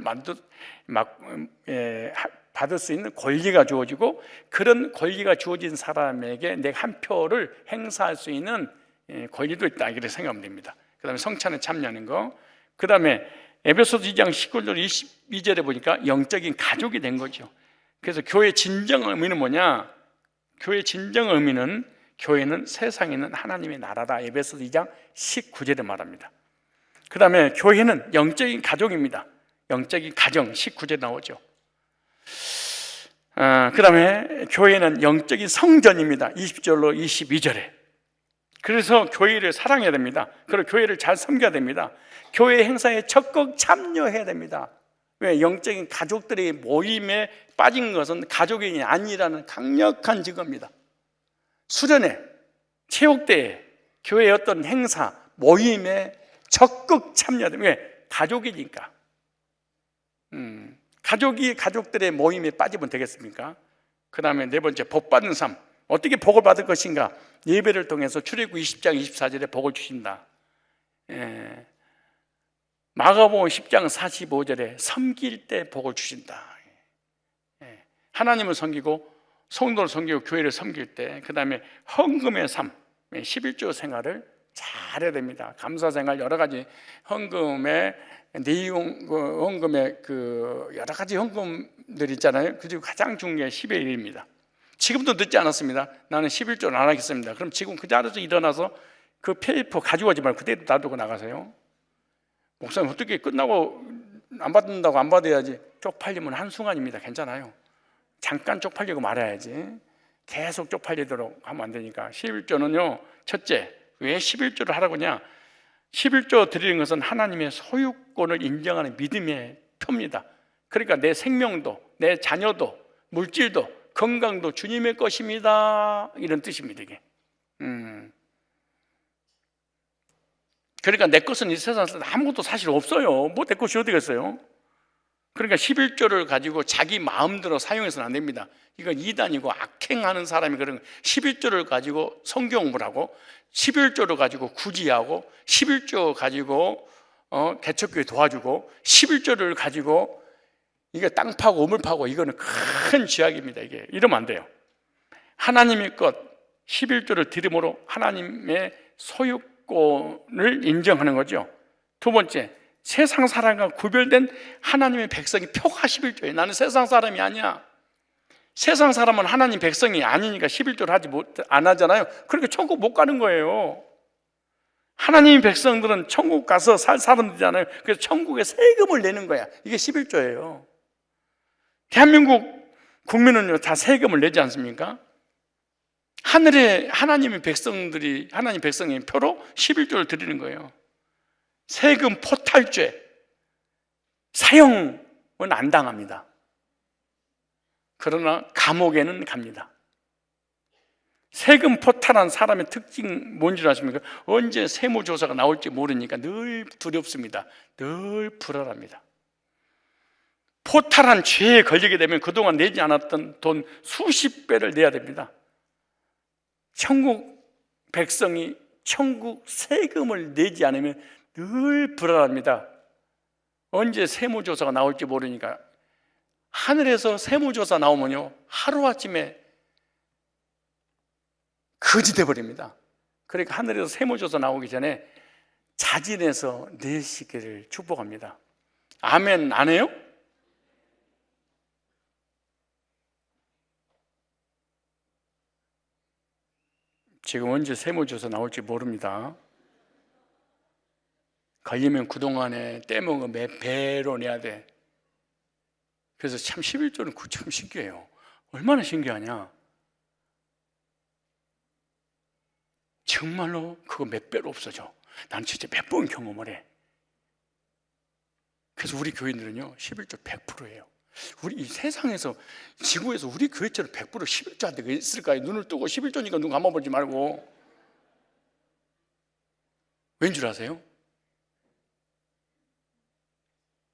A: 받을 수 있는 권리가 주어지고, 그런 권리가 주어진 사람에게 내 한 표를 행사할 수 있는 권리도 있다, 이렇게 생각하면 됩니다. 그 다음에 성찬에 참여하는 거, 그 다음에 에베소서 2장 19절 22절에 보니까 영적인 가족이 된 거죠. 그래서 교회의 진정 의미는 뭐냐? 교회의 진정 의미는 교회는 세상에 있는 하나님의 나라다, 에베소서 2장 19절에 말합니다. 그 다음에 교회는 영적인 가족입니다. 영적인 가정 19절에 나오죠. 그 다음에 교회는 영적인 성전입니다. 20절로 22절에. 그래서 교회를 사랑해야 됩니다. 그리고 교회를 잘 섬겨야 됩니다. 교회 행사에 적극 참여해야 됩니다. 왜? 영적인 가족들의 모임에 빠진 것은 가족이 아니라는 강력한 증거입니다. 수련회, 체육대회, 교회의 어떤 행사, 모임에 적극 참여해야 됩니다. 왜? 가족이니까. 가족이 가족들의 모임에 빠지면 되겠습니까? 그 다음에 네 번째, 복받은 삶. 어떻게 복을 받을 것인가? 예배를 통해서 출애굽기 20장 24절에 복을 주신다. 마가복음 10장 45절에 섬길 때 복을 주신다. 하나님을 섬기고 성도를 섬기고 교회를 섬길 때, 그 다음에 헌금의 삶, 11조 생활을 잘해야 됩니다. 감사 생활, 여러 가지 헌금의 내용, 헌금의 여러 가지 헌금들 있잖아요. 그리고 가장 중요한 10의 1입니다. 지금도 늦지 않았습니다. 나는 11조를 안 하겠습니다. 그럼 지금 그 자리에서 일어나서 그 페이퍼 가지고 가지 말고 그대로 놔두고 나가세요. 목사님, 어떻게 끝나고 안 받는다고 안 받아야지. 쪽팔리면 한순간입니다. 괜찮아요. 잠깐 쪽팔리고 말아야지. 계속 쪽팔리도록 하면 안 되니까. 11조는요, 첫째, 왜 11조를 하라고 하냐? 11조 드리는 것은 하나님의 소유권을 인정하는 믿음의 표입니다. 그러니까 내 생명도, 내 자녀도, 물질도, 건강도 주님의 것입니다, 이런 뜻입니다, 이게. 그러니까 내 것은 이 세상에서 아무것도 사실 없어요. 뭐 내 것이 어디 있어요? 그러니까 11조를 가지고 자기 마음대로 사용해서는 안 됩니다. 이건 이단이고 악행하는 사람이 그런 11조를 가지고 성경 공부를 하고, 11조를 가지고 구제하고, 11조 가지고 개척교회 도와주고, 11조를 가지고 이게 땅 파고 우물 파고, 이거는 큰 죄악입니다. 이게 이러면 안 돼요. 하나님의 것 11조를 드림으로 하나님의 소유권을 인정하는 거죠. 두 번째, 세상 사람과 구별된 하나님의 백성이 표가 11조예요. 나는 세상 사람이 아니야. 세상 사람은 하나님 백성이 아니니까 11조를 안 하잖아요. 그러니까 천국 못 가는 거예요. 하나님의 백성들은 천국 가서 살 사람들이잖아요. 그래서 천국에 세금을 내는 거야. 이게 11조예요. 대한민국 국민은요, 다 세금을 내지 않습니까? 하늘에 하나님의 백성들이, 하나님 백성의 표로 11조를 드리는 거예요. 세금 포탈죄, 사형은 안 당합니다. 그러나 감옥에는 갑니다. 세금 포탈한 사람의 특징 뭔지 아십니까? 언제 세무조사가 나올지 모르니까 늘 두렵습니다. 늘 불안합니다. 포탈한 죄에 걸리게 되면 그동안 내지 않았던 돈 수십 배를 내야 됩니다. 천국 백성이 천국 세금을 내지 않으면 늘 불안합니다. 언제 세무조사가 나올지 모르니까. 하늘에서 세무조사 나오면요, 하루아침에 거지 돼버립니다. 그러니까 하늘에서 세무조사 나오기 전에 자진해서 내시기를 축복합니다. 아멘 안 해요? 지금 언제 세무조사 나올지 모릅니다. 걸리면 그동안에 떼먹은 배로 내야 돼. 그래서 참 11조는 참 신기해요. 얼마나 신기하냐? 정말로 그거 몇 배로 없어져. 난 진짜 몇 번 경험을 해. 그래서 우리 교인들은요 11조 100%예요. 우리 이 세상에서, 지구에서 우리 교회처럼 100% 11조 안 되게 있을까요? 눈을 뜨고 11조니까 눈 감아보지 말고. 왠 줄 아세요?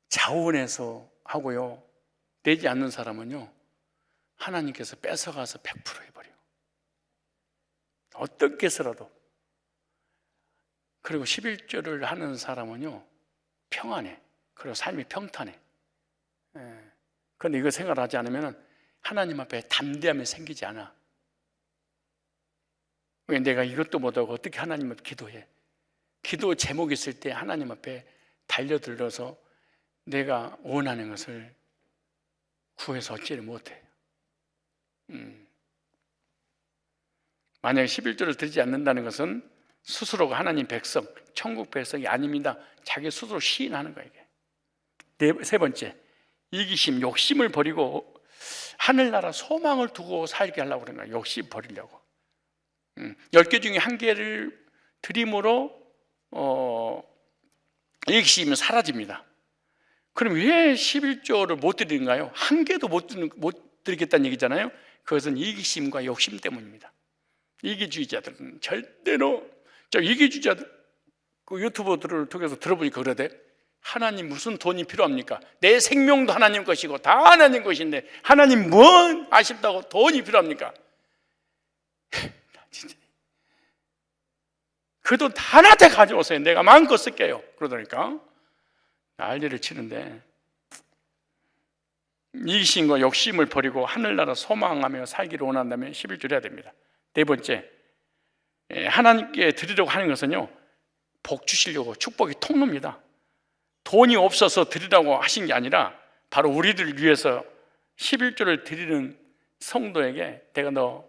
A: 자원해서 하고요, 내지 않는 사람은요 하나님께서 뺏어가서 100% 해버려요. 어떻게 해서라도. 그리고 11조를 하는 사람은요 평안해. 그리고 삶이 평탄해. 그런데 이거 생각하지 않으면 하나님 앞에 담대함이 생기지 않아. 왜? 내가 이것도 못하고 어떻게 하나님 앞에 기도해? 기도 제목이 있을 때 하나님 앞에 달려들어서 내가 원하는 것을 구해서 얻지를 못해요. 만약에 11조를 드리지 않는다는 것은 스스로가 하나님 백성, 천국 백성이 아닙니다. 자기 스스로 시인하는 거예요. 세 번째, 이기심, 욕심을 버리고 하늘나라 소망을 두고 살게 하려고 그러는 거예요. 욕심 버리려고. 10개 중에 한 개를 드림으로 이기심이 사라집니다. 그럼 왜 11조를 못 드리는가요? 한 개도 못 드리겠다는 얘기잖아요. 그것은 이기심과 욕심 때문입니다. 이기주의자들은 절대로, 저 이기주의자들 그 유튜버들을 통해서 들어보니까 그러대. 하나님 무슨 돈이 필요합니까? 내 생명도 하나님 것이고 다 하나님 것인데 하나님 뭔 아쉽다고 돈이 필요합니까? 진짜 그 돈 다 나한테 가져오세요. 내가 마음껏 쓸게요. 그러더니까 난리를 치는데, 이기심과 욕심을 버리고 하늘나라 소망하며 살기를 원한다면 11조 해야 됩니다. 네 번째, 하나님께 드리려고 하는 것은요 복 주시려고, 축복이 통로입니다. 돈이 없어서 드리라고 하신 게 아니라 바로 우리들을 위해서 11조를 드리는 성도에게 내가 너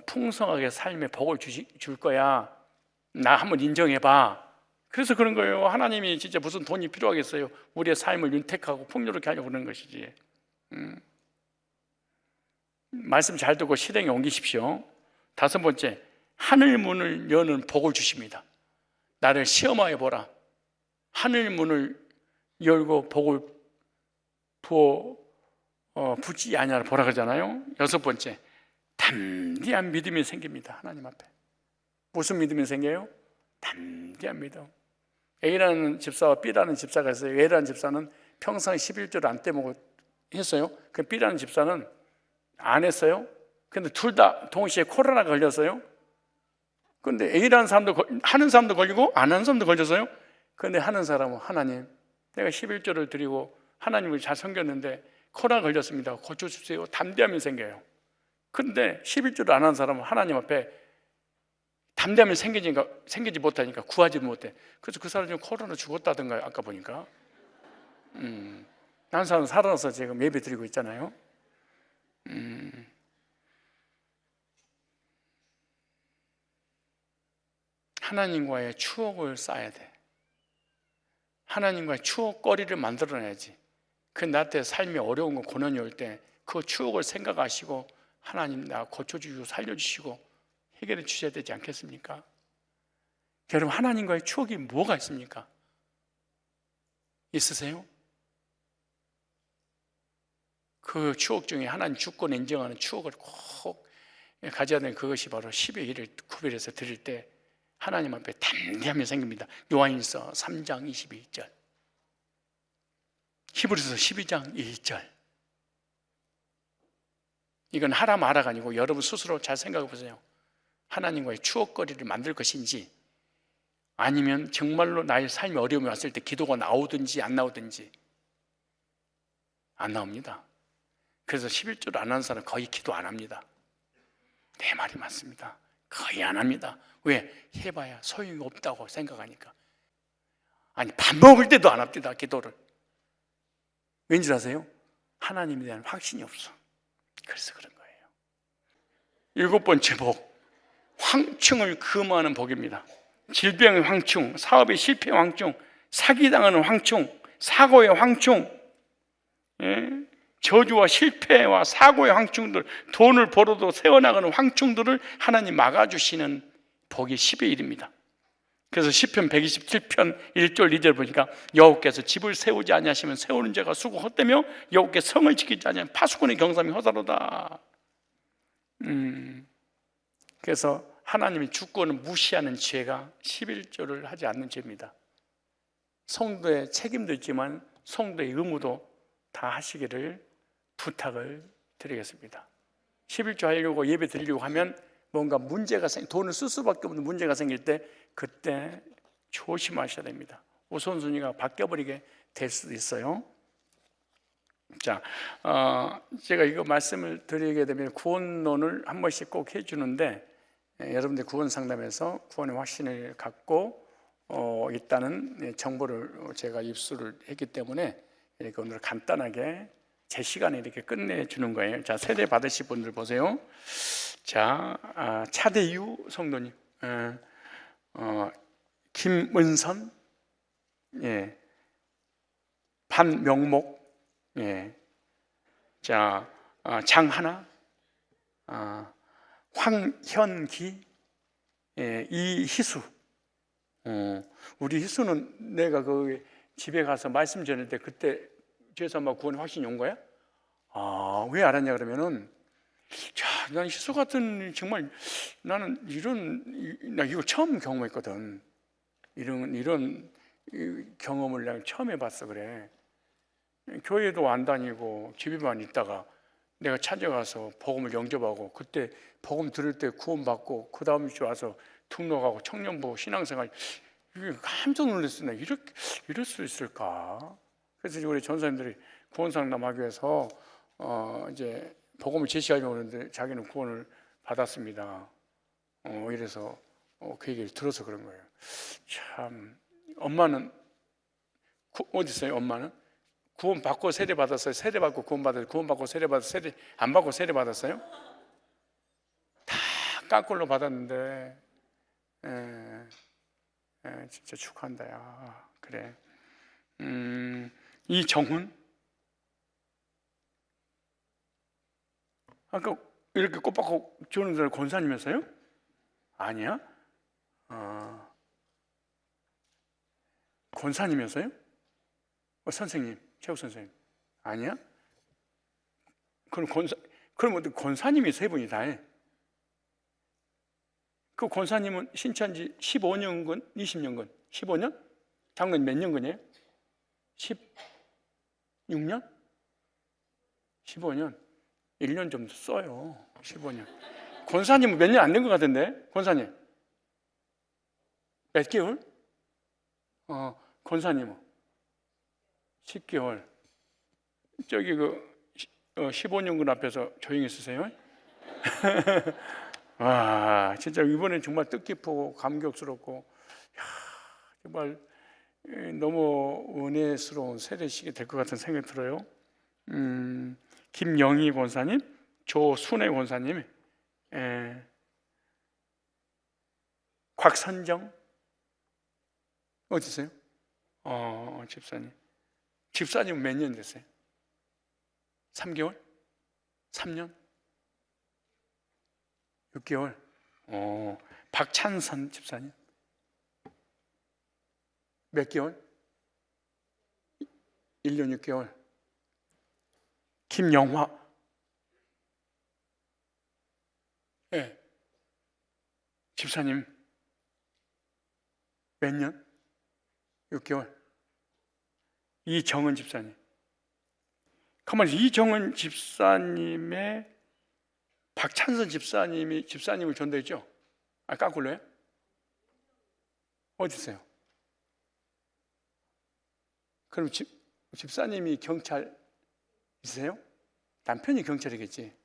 A: 풍성하게 삶의 복을 줄 거야, 나 한번 인정해봐. 그래서 그런 거예요. 하나님이 진짜 무슨 돈이 필요하겠어요? 우리의 삶을 윤택하고 풍요롭게 하려고 그러는 것이지. 말씀 잘 듣고 실행에 옮기십시오. 다섯 번째, 하늘 문을 여는 복을 주십니다. 나를 시험하여 보라. 하늘 문을 열고 복을 붓지 아니하라 보라 그러잖아요. 여섯 번째, 담대한 믿음이 생깁니다. 하나님 앞에. 무슨 믿음이 생겨요? 담대한 믿음. A라는 집사와 B라는 집사가 있어요. A라는 집사는 평생 11조를 안 떼먹고 했어요. 그 B라는 집사는 안 했어요. 근데 둘 다 동시에 코로나가 걸렸어요. 근데 A라는 사람도 하는 사람도 걸리고 안 하는 사람도 걸렸어요. 그런데 하는 사람은, 하나님 내가 11조를 드리고 하나님을 잘 섬겼는데 코로나 걸렸습니다. 고쳐주세요. 담대함이 생겨요. 그런데 11조를 안 하는 사람은 하나님 앞에 담대함이 생기지 못하니까 구하지 못해. 그래서 그 사람이 코로나 죽었다던가 아까 보니까. 한 사람은 살아나서 지금 예배 드리고 있잖아요. 하나님과의 추억을 쌓아야 돼. 하나님과의 추억거리를 만들어내야지. 그 나한테 삶이 어려운 거, 고난이 올 때 그 추억을 생각하시고 하나님 나 고쳐주시고 살려주시고 해결해 주셔야 되지 않겠습니까? 여러분, 하나님과의 추억이 뭐가 있습니까? 있으세요? 그 추억 중에 하나님 주권 인정하는 추억을 꼭 가져야 되는 그것이 바로 10의 1을 구별해서 드릴 때 하나님 앞에 담대함이 생깁니다. 요한일서 3장 22절, 히브리서 12장 2절. 이건 하라 마라가 아니고 여러분 스스로 잘 생각해 보세요. 하나님과의 추억거리를 만들 것인지, 아니면 정말로 나의 삶이 어려움이 왔을 때 기도가 나오든지 안 나오든지. 안 나옵니다. 그래서 11조를 안 하는 사람은 거의 기도 안 합니다. 내 말이 맞습니다. 거의 안 합니다. 왜? 해봐야 소용이 없다고 생각하니까. 아니, 밥 먹을 때도 안 합니다, 기도를. 왠지 아세요? 하나님에 대한 확신이 없어. 그래서 그런 거예요. 일곱 번째 복, 황충을 금하는 복입니다. 질병의 황충, 사업의 실패 황충, 사기당하는 황충, 사고의 황충, 저주와 실패와 사고의 황충들, 돈을 벌어도 세워나가는 황충들을 하나님 막아주시는 복이 10의 1입니다. 그래서 시편 127편 1절 2절 보니까 여호와께서 집을 세우지 아니하시면 세우는 자가 수고 헛되며 여호와께 성을 지키지 아니하면 파수꾼의 경삼이 허다로다. 그래서 하나님이 주권을 무시하는 죄가 11조를 하지 않는 죄입니다. 성도의 책임도 있지만 성도의 의무도 다 하시기를 부탁을 드리겠습니다. 11조 하려고 예배 드리려고 하면 뭔가 문제가 돈을 쓸 수밖에 없는 문제가 생길 때 그때 조심하셔야 됩니다. 우선순위가 바뀌어버리게 될 수도 있어요. 자, 제가 이거 말씀을 드리게 되면 구원론을 한 번씩 꼭 해주는데 여러분들 구원 상담에서 구원의 확신을 갖고 있다는 정보를 제가 입수를 했기 때문에 이렇게 오늘 간단하게 제 시간에 이렇게 끝내주는 거예요. 자, 세례 받으실 분들 보세요. 자, 차대유 성도님, 김은선, 예, 반명목, 예, 자, 장하나, 황현기, 예, 이희수. 우리 희수는 내가 그 집에 가서 말씀 전할 때 그때 죄에서 아마 구원 확신이 온 거야? 왜 알았냐 그러면은, 자, 난 희수 같은 정말 나는 나 이거 처음 경험했거든. 이런 경험을 내가 처음 해봤어. 그래. 교회도 안 다니고 집에만 있다가 내가 찾아가서 복음을 영접하고 그때 복음 들을 때 구원받고 그 다음 주에 와서 등록하고 청년부 신앙생활 깜짝 놀랐어. 이럴 수 있을까? 그래서 우리 전사님들이 구원 상담하기 위해서 이제 복음을 제시하려고 하는데 자기는 구원을 받았습니다. 이래서 그 얘기를 들어서 그런 거예요. 참, 엄마는 어디 있어요? 엄마는 구원 받고 세례 받았어요? 세례 받고 구원 받았어요? 구원 받고 세례 받았어요? 세례 안 받고 세례 받았어요? 다 깎골로 받았는데, 진짜 축하한다. 야, 그래. 이정훈, 아까 이렇게 꽃받고 주는 사람 권사님이었어요? 아니야? 권사님이었어요? 선생님, 최욱 선생님. 아니야? 그럼 권사님이 세 분이 다 해. 그 권사님은 신천한 지 15년근, 20년근, 15년? 장로님 몇 년근이에요? 16년? 15년? 1년 좀 써요. 15년. 권사님은 몇 년 안 된 것 같은데? 권사님 몇 개월? 권사님은 10개월. 저기 15년근 앞에서 조용히 있으세요. 와, 진짜 이번엔 정말 뜻깊고 감격스럽고, 정말 너무 은혜스러운 세례식이 될 것 같은 생각이 들어요. 김영희 권사님, 조순애 권사님, 곽선정 어디 있어요? 집사님. 집사님은 몇 년 됐어요? 3개월? 3년? 6개월? 박찬선 집사님 몇 개월? 1년 6개월. 김영화, 네. 집사님 몇 년? 6개월. 이정은 집사님. 가만히 이정은 집사님의 박찬선 집사님을 전도했죠? 깎을래요? 어디 있어요? 그럼 집사님이 경찰 있으세요? 남편이 경찰이겠지.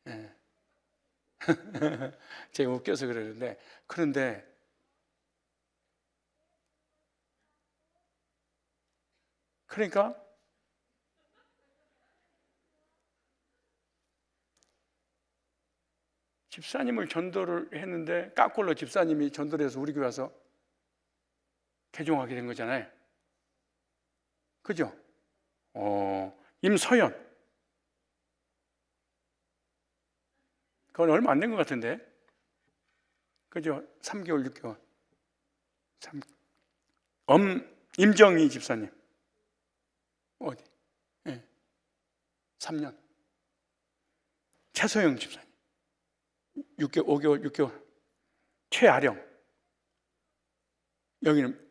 A: 네. 제가 웃겨서 그러는데, 그런데 그러니까 집사님을 전도를 했는데 깎골로 집사님이 전도를 해서 우리 교회 와서 개종하게 된 거잖아요. 그죠? 임서연, 그건 얼마 안 된 것 같은데, 그죠? 3개월, 6개월. 참, 임정희 집사님 어디? 예. 3년. 최소영 집사님 6개월, 5개월, 6개월. 최아령 여기는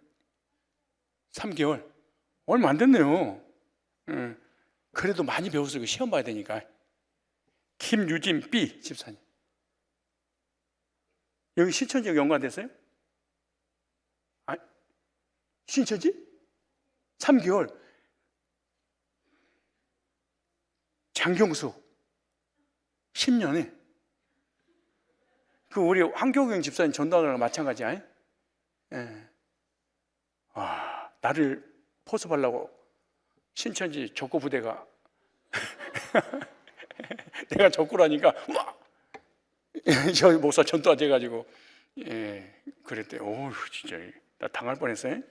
A: 3개월. 얼마 안 됐네요. 예. 그래도 많이 배웠어요. 시험 봐야 되니까. 김유진 B 집사님 여기 신천지 연관됐어요? 아, 신천지? 3개월. 장경수 10년에 그 우리 황교경 집사님 전도하느랑 마찬가지야. 예. 와, 나를 포섭하려고 신천지 족구 부대가 내가 족구라니까 와! 저 목사 전도가 돼가지고 예, 그랬대. 오, 진짜 나 당할 뻔했어요.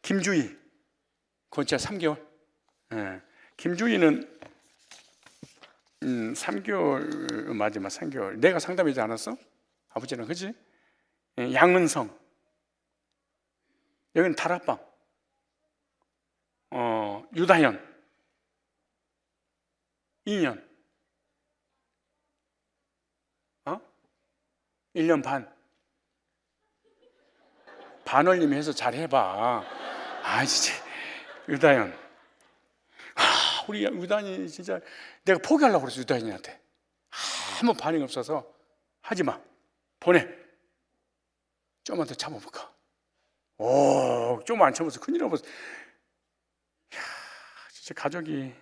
A: 김주희 건차 3개월. 예. 김주희는 3개월 마지막 3개월. 내가 상담하지 않았어? 아버지는 그지? 예, 양은성 여기는 다락방. 유다현 2년. 1년 반. 반월림 해서 잘 해봐. 진짜 유다현. 우리 유다현이 진짜 내가 포기하려고 그랬어. 유다현이한테 아무 반응이 없어서 하지마 보내. 좀만 더 참아볼까. 좀 안 참아서 큰일 나버렸어. 진짜 가족이.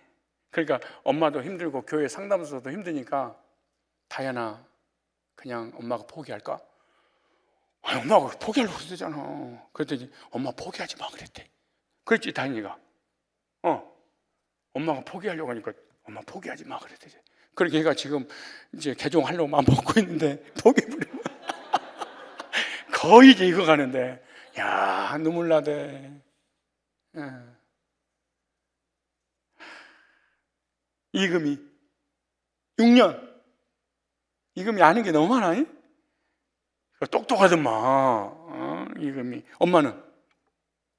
A: 그러니까 엄마도 힘들고 교회 상담소도 힘드니까 다현아 그냥 엄마가 포기할까? 엄마가 포기하려고 그러잖아. 그랬더니 엄마 포기하지 마 그랬대. 그랬지 다현이가. 엄마가 포기하려고 하니까 엄마 포기하지 마 그랬대. 그렇게 얘가 지금 이제 개종하려고 마음 먹고 있는데 포기해버리면 거의 이제 이거 가는데 야 눈물 나대. 이금이 6년. 이금이 아는 게 너무 많아. 똑똑하더만. 이금이. 엄마는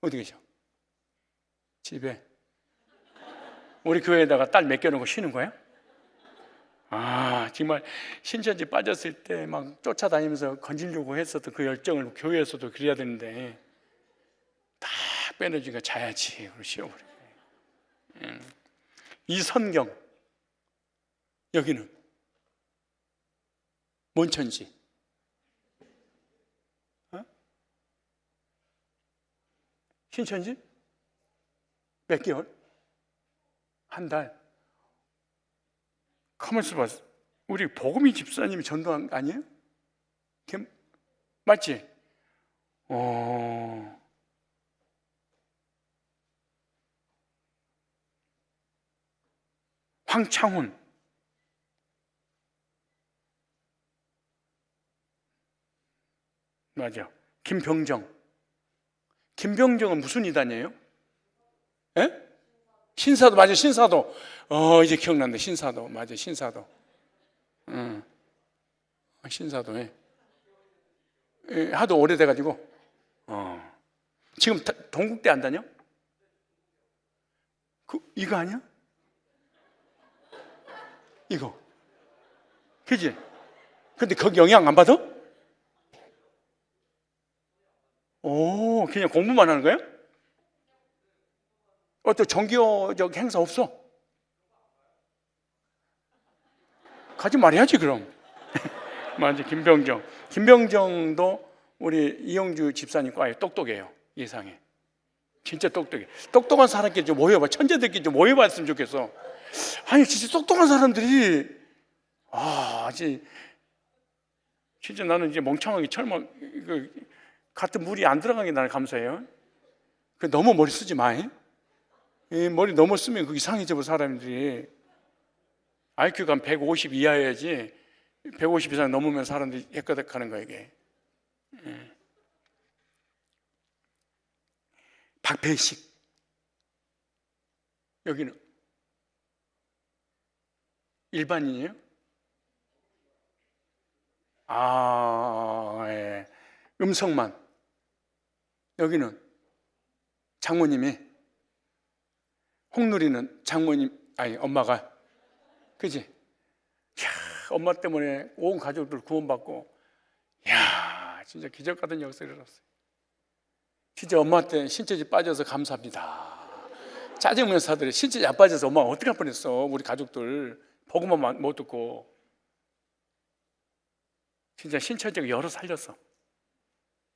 A: 어디 계셔? 집에. 우리 교회에다가 딸 맡겨놓고 쉬는 거야? 정말 신천지 빠졌을 때 막 쫓아다니면서 건지려고 했었던 그 열정을 교회에서도 그래야 되는데 다 빼내주니까 자야지. 그러고 쉬어버려. 이선경 여기는 뭔 천지? 신천지? 몇 개월? 한 달? 가만있어 봐. 우리 복음이 집사님이 전도한 거 아니에요? 맞지? 황창훈 맞아. 김병정은 무슨 이단이에요? 에? 신사도 맞아. 신사도. 이제 기억난다. 신사도 맞아. 신사도. 신사도. 하도 오래돼가지고. 지금 동국대 안 다녀? 이거 아니야? 이거. 그지? 근데 거기 영향 안 받아? 그냥 공부만 하는 거야? 어떤 종교적 행사 없어? 가지 말아야지 그럼. 맞아. 김병정도 우리 이영주 집사님 과에 똑똑해요. 예상해. 진짜 똑똑해. 똑똑한 사람끼리 좀 모여봐. 천재들끼리 좀 모여봤으면 좋겠어. 진짜 똑똑한 사람들이 진짜 나는 이제 멍청하게 같은 물이 안 들어간 게 나는 감사해요. 너무 머리 쓰지 마. 머리 너무 쓰면 이상해져 사람들이. IQ가 한 150 이하여야지 150 이상 넘으면 사람들이 헷가닥하는 거야 이게. 박배식 여기는 일반인이에요? 예. 음성만 여기는 장모님이, 홍누리는 장모님, 아니 엄마가, 그지? 이야, 엄마 때문에 온 가족들 구원받고, 이야, 진짜 기적 같은 역사를 일어났어요. 진짜 엄마한테 신체지 빠져서 감사합니다. 짜증면 사들이 신체지 안 빠져서 엄마가 어떻게 할 뻔했어. 우리 가족들 복음만 못 듣고. 진짜 신체적 여러 살렸어.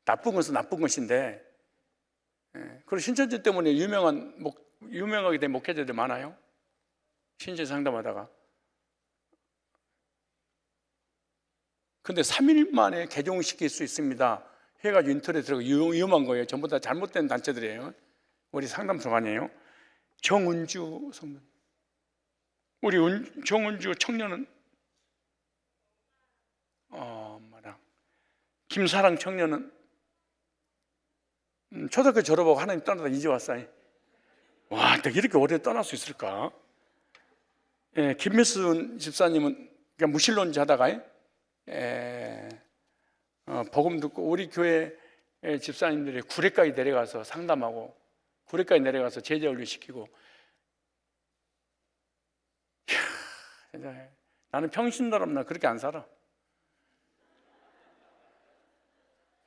A: 나쁜 것은 나쁜 것인데, 그리고 신천지 때문에 유명하게 된 목회자들 많아요. 신체 상담하다가. 근데 3일 만에 개종시킬 수 있습니다 해가지고 인터넷에 들어가 위험한 거예요. 전부 다 잘못된 단체들이에요. 우리 상담소 아니에요. 정은주 성도, 우리 정은주 청년은 엄마랑, 김사랑 청년은 초등학교 졸업하고 하나님 떠나다 이제 왔어요. 와, 이렇게 오래 떠날 수 있을까? 김미순 집사님은 그냥 무신론자 하다가 복음 듣고 우리 교회 집사님들이 구례까지 내려가서 상담하고, 구례까지 내려가서 제자훈련 시키고. 이야, 나는 평신도라면 나 그렇게 안 살아.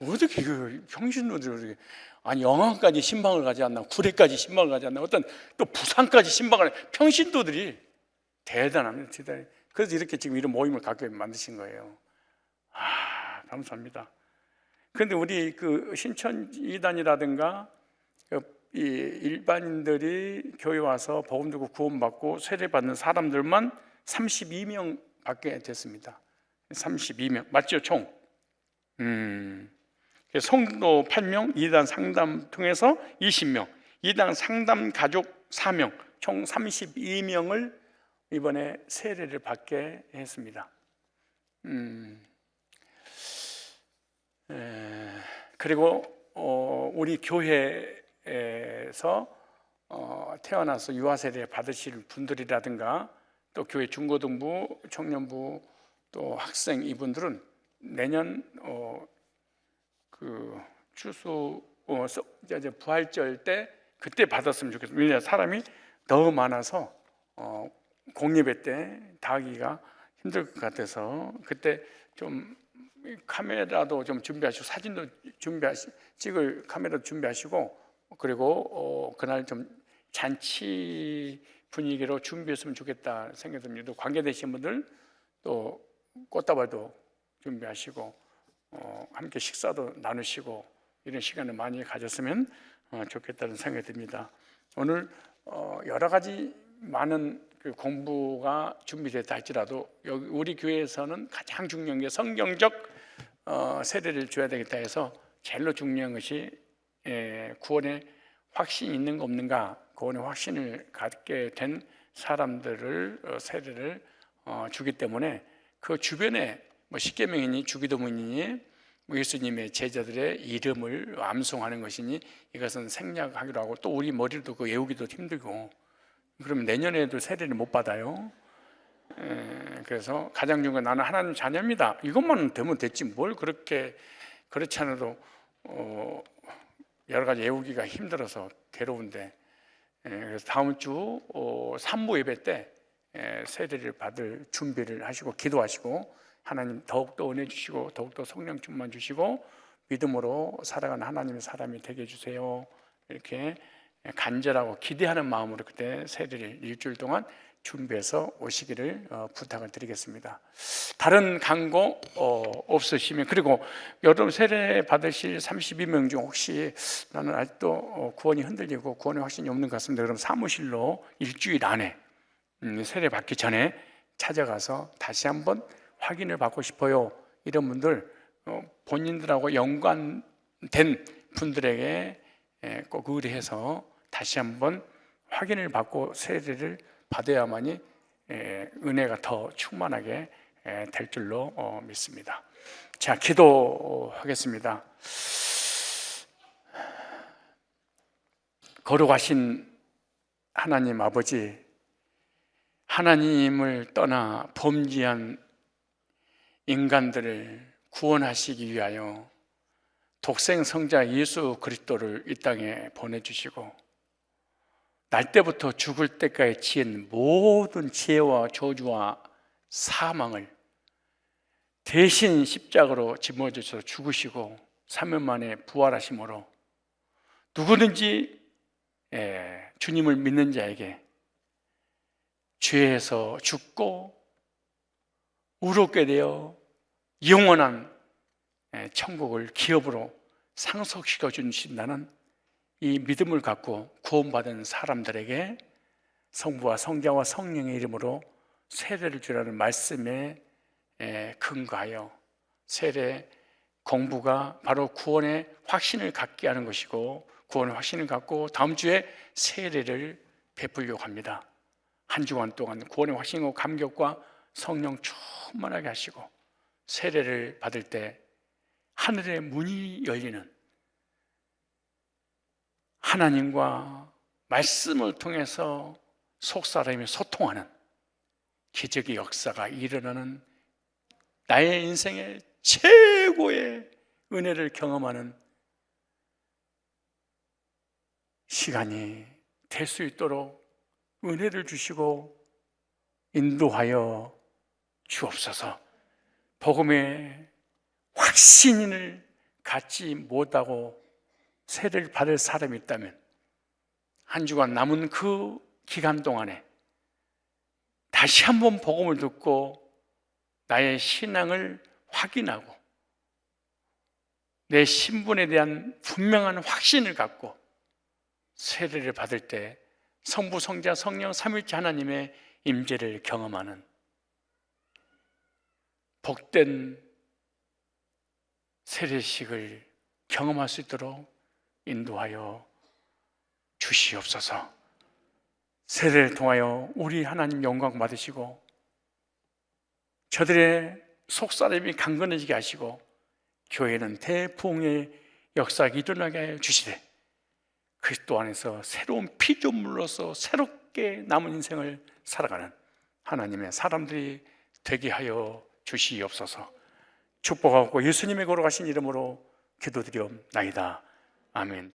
A: 어떻게 그 평신도들이, 아니 영암까지 신방을 가지 않나, 구례까지 신방을 가지 않나, 어떤 또 부산까지 신방을, 평신도들이 대단합니다. 대단히. 그래서 이렇게 지금 이런 모임을 갖게 만드신 거예요. 감사합니다. 그런데 우리 그 신천 이단이라든가 이 일반인들이 교회 와서 복음 듣고 구원받고 세례받는 사람들만 32명 밖에 됐습니다. 32명 맞죠? 총. 성도 8명, 이단 상담 통해서 20명, 이단 상담 가족 4명, 총 32명을 이번에 세례를 받게 했습니다. 그리고 우리 교회에서 태어나서 유아세례 받으실 분들이라든가 또 교회 중고등부, 청년부, 또 학생, 이분들은 내년 그 추수 이제 부활절 때 그때 받았으면 좋겠어요. 왜냐하면 사람이 너무 많아서 공예배 때 다 하기가 힘들 것 같아서 그때 좀 카메라도 좀 준비하시고, 사진도 찍을 카메라도 준비하시고, 그리고 그날 좀 잔치 분위기로 준비했으면 좋겠다 생각이 듭니다. 관계되신 분들 또 꽃다발도 준비하시고 함께 식사도 나누시고 이런 시간을 많이 가졌으면 좋겠다는 생각이 듭니다. 오늘 여러 가지 많은 그 공부가 준비됐다 할지라도 여기 우리 교회에서는 가장 중요한 게 성경적 세례를 줘야 되겠다 해서 제일로 중요한 것이 구원의 확신이 있는가 없는가, 구원의 확신을 갖게 된 사람들을 세례를 주기 때문에 그 주변에 뭐 십계명이니 주기도문이니 예수님의 제자들의 이름을 암송하는 것이니 이것은 생략하기로 하고, 또 우리 머리도 그 외우기도 힘들고, 그러면 내년에도 세례를 못 받아요. 그래서 가장 중요한 나는 하나님 자녀입니다, 이것만 되면 됐지 뭘 그렇게, 그렇지 않아도 여러 가지 외우기가 힘들어서 괴로운데, 그래서 다음 주 산모 예배 때 세례를 받을 준비를 하시고 기도하시고, 하나님 더욱더 은혜 주시고 더욱더 성령 충만 주시고 믿음으로 살아가는 하나님의 사람이 되게 해주세요. 이렇게 간절하고 기대하는 마음으로 그때 세례를 일주일 동안 준비해서 오시기를 부탁을 드리겠습니다. 다른 광고 없으시면, 그리고 여러분 세례 받으실 32명 중 혹시 나는 아직도 구원이 흔들리고 구원의 확신이 없는 것 같습니다, 그럼 사무실로 일주일 안에 세례 받기 전에 찾아가서 다시 한번 확인을 받고 싶어요. 이런 분들 본인들하고 연관된 분들에게 꼭 의뢰해서 다시 한번 확인을 받고 세례를 받아야만이 은혜가 더 충만하게 될 줄로 믿습니다. 자, 기도하겠습니다. 거룩하신 하나님 아버지, 하나님을 떠나 범죄한 인간들을 구원하시기 위하여 독생 성자 예수 그리스도를 이 땅에 보내주시고 날 때부터 죽을 때까지 지은 모든 죄와 저주와 사망을 대신 십자가로 짊어져서 죽으시고 3일 만에 부활하심으로 누구든지 주님을 믿는 자에게 죄에서 죽고 의롭게 되어 영원한 천국을 기업으로 상속시켜 주신다는 이 믿음을 갖고 구원받은 사람들에게 성부와 성자와 성령의 이름으로 세례를 주라는 말씀에 근거하여 세례 공부가 바로 구원의 확신을 갖게 하는 것이고, 구원의 확신을 갖고 다음 주에 세례를 베풀려고 합니다. 한 주간 동안 구원의 확신과 감격과 성령 충만하게 하시고 세례를 받을 때 하늘의 문이 열리는, 하나님과 말씀을 통해서 속사람이 소통하는 기적의 역사가 일어나는, 나의 인생의 최고의 은혜를 경험하는 시간이 될 수 있도록 은혜를 주시고 인도하여 주옵소서. 복음의 확신을 갖지 못하고 세례를 받을 사람이 있다면 한 주간 남은 그 기간 동안에 다시 한번 복음을 듣고 나의 신앙을 확인하고 내 신분에 대한 분명한 확신을 갖고 세례를 받을 때 성부, 성자, 성령 삼위일체 하나님의 임재를 경험하는 복된 세례식을 경험할 수 있도록 인도하여 주시옵소서. 세례를 통하여 우리 하나님 영광 받으시고 저들의 속사람이 강건해지게 하시고 교회는 대부흥의 역사가 일어나게 하여 주시되 그리스도 안에서 새로운 피조물로서 새롭게 남은 인생을 살아가는 하나님의 사람들이 되게 하여 주시옵소서. 축복하고 예수님의 걸어가신 이름으로 기도드리옵나이다. 아멘.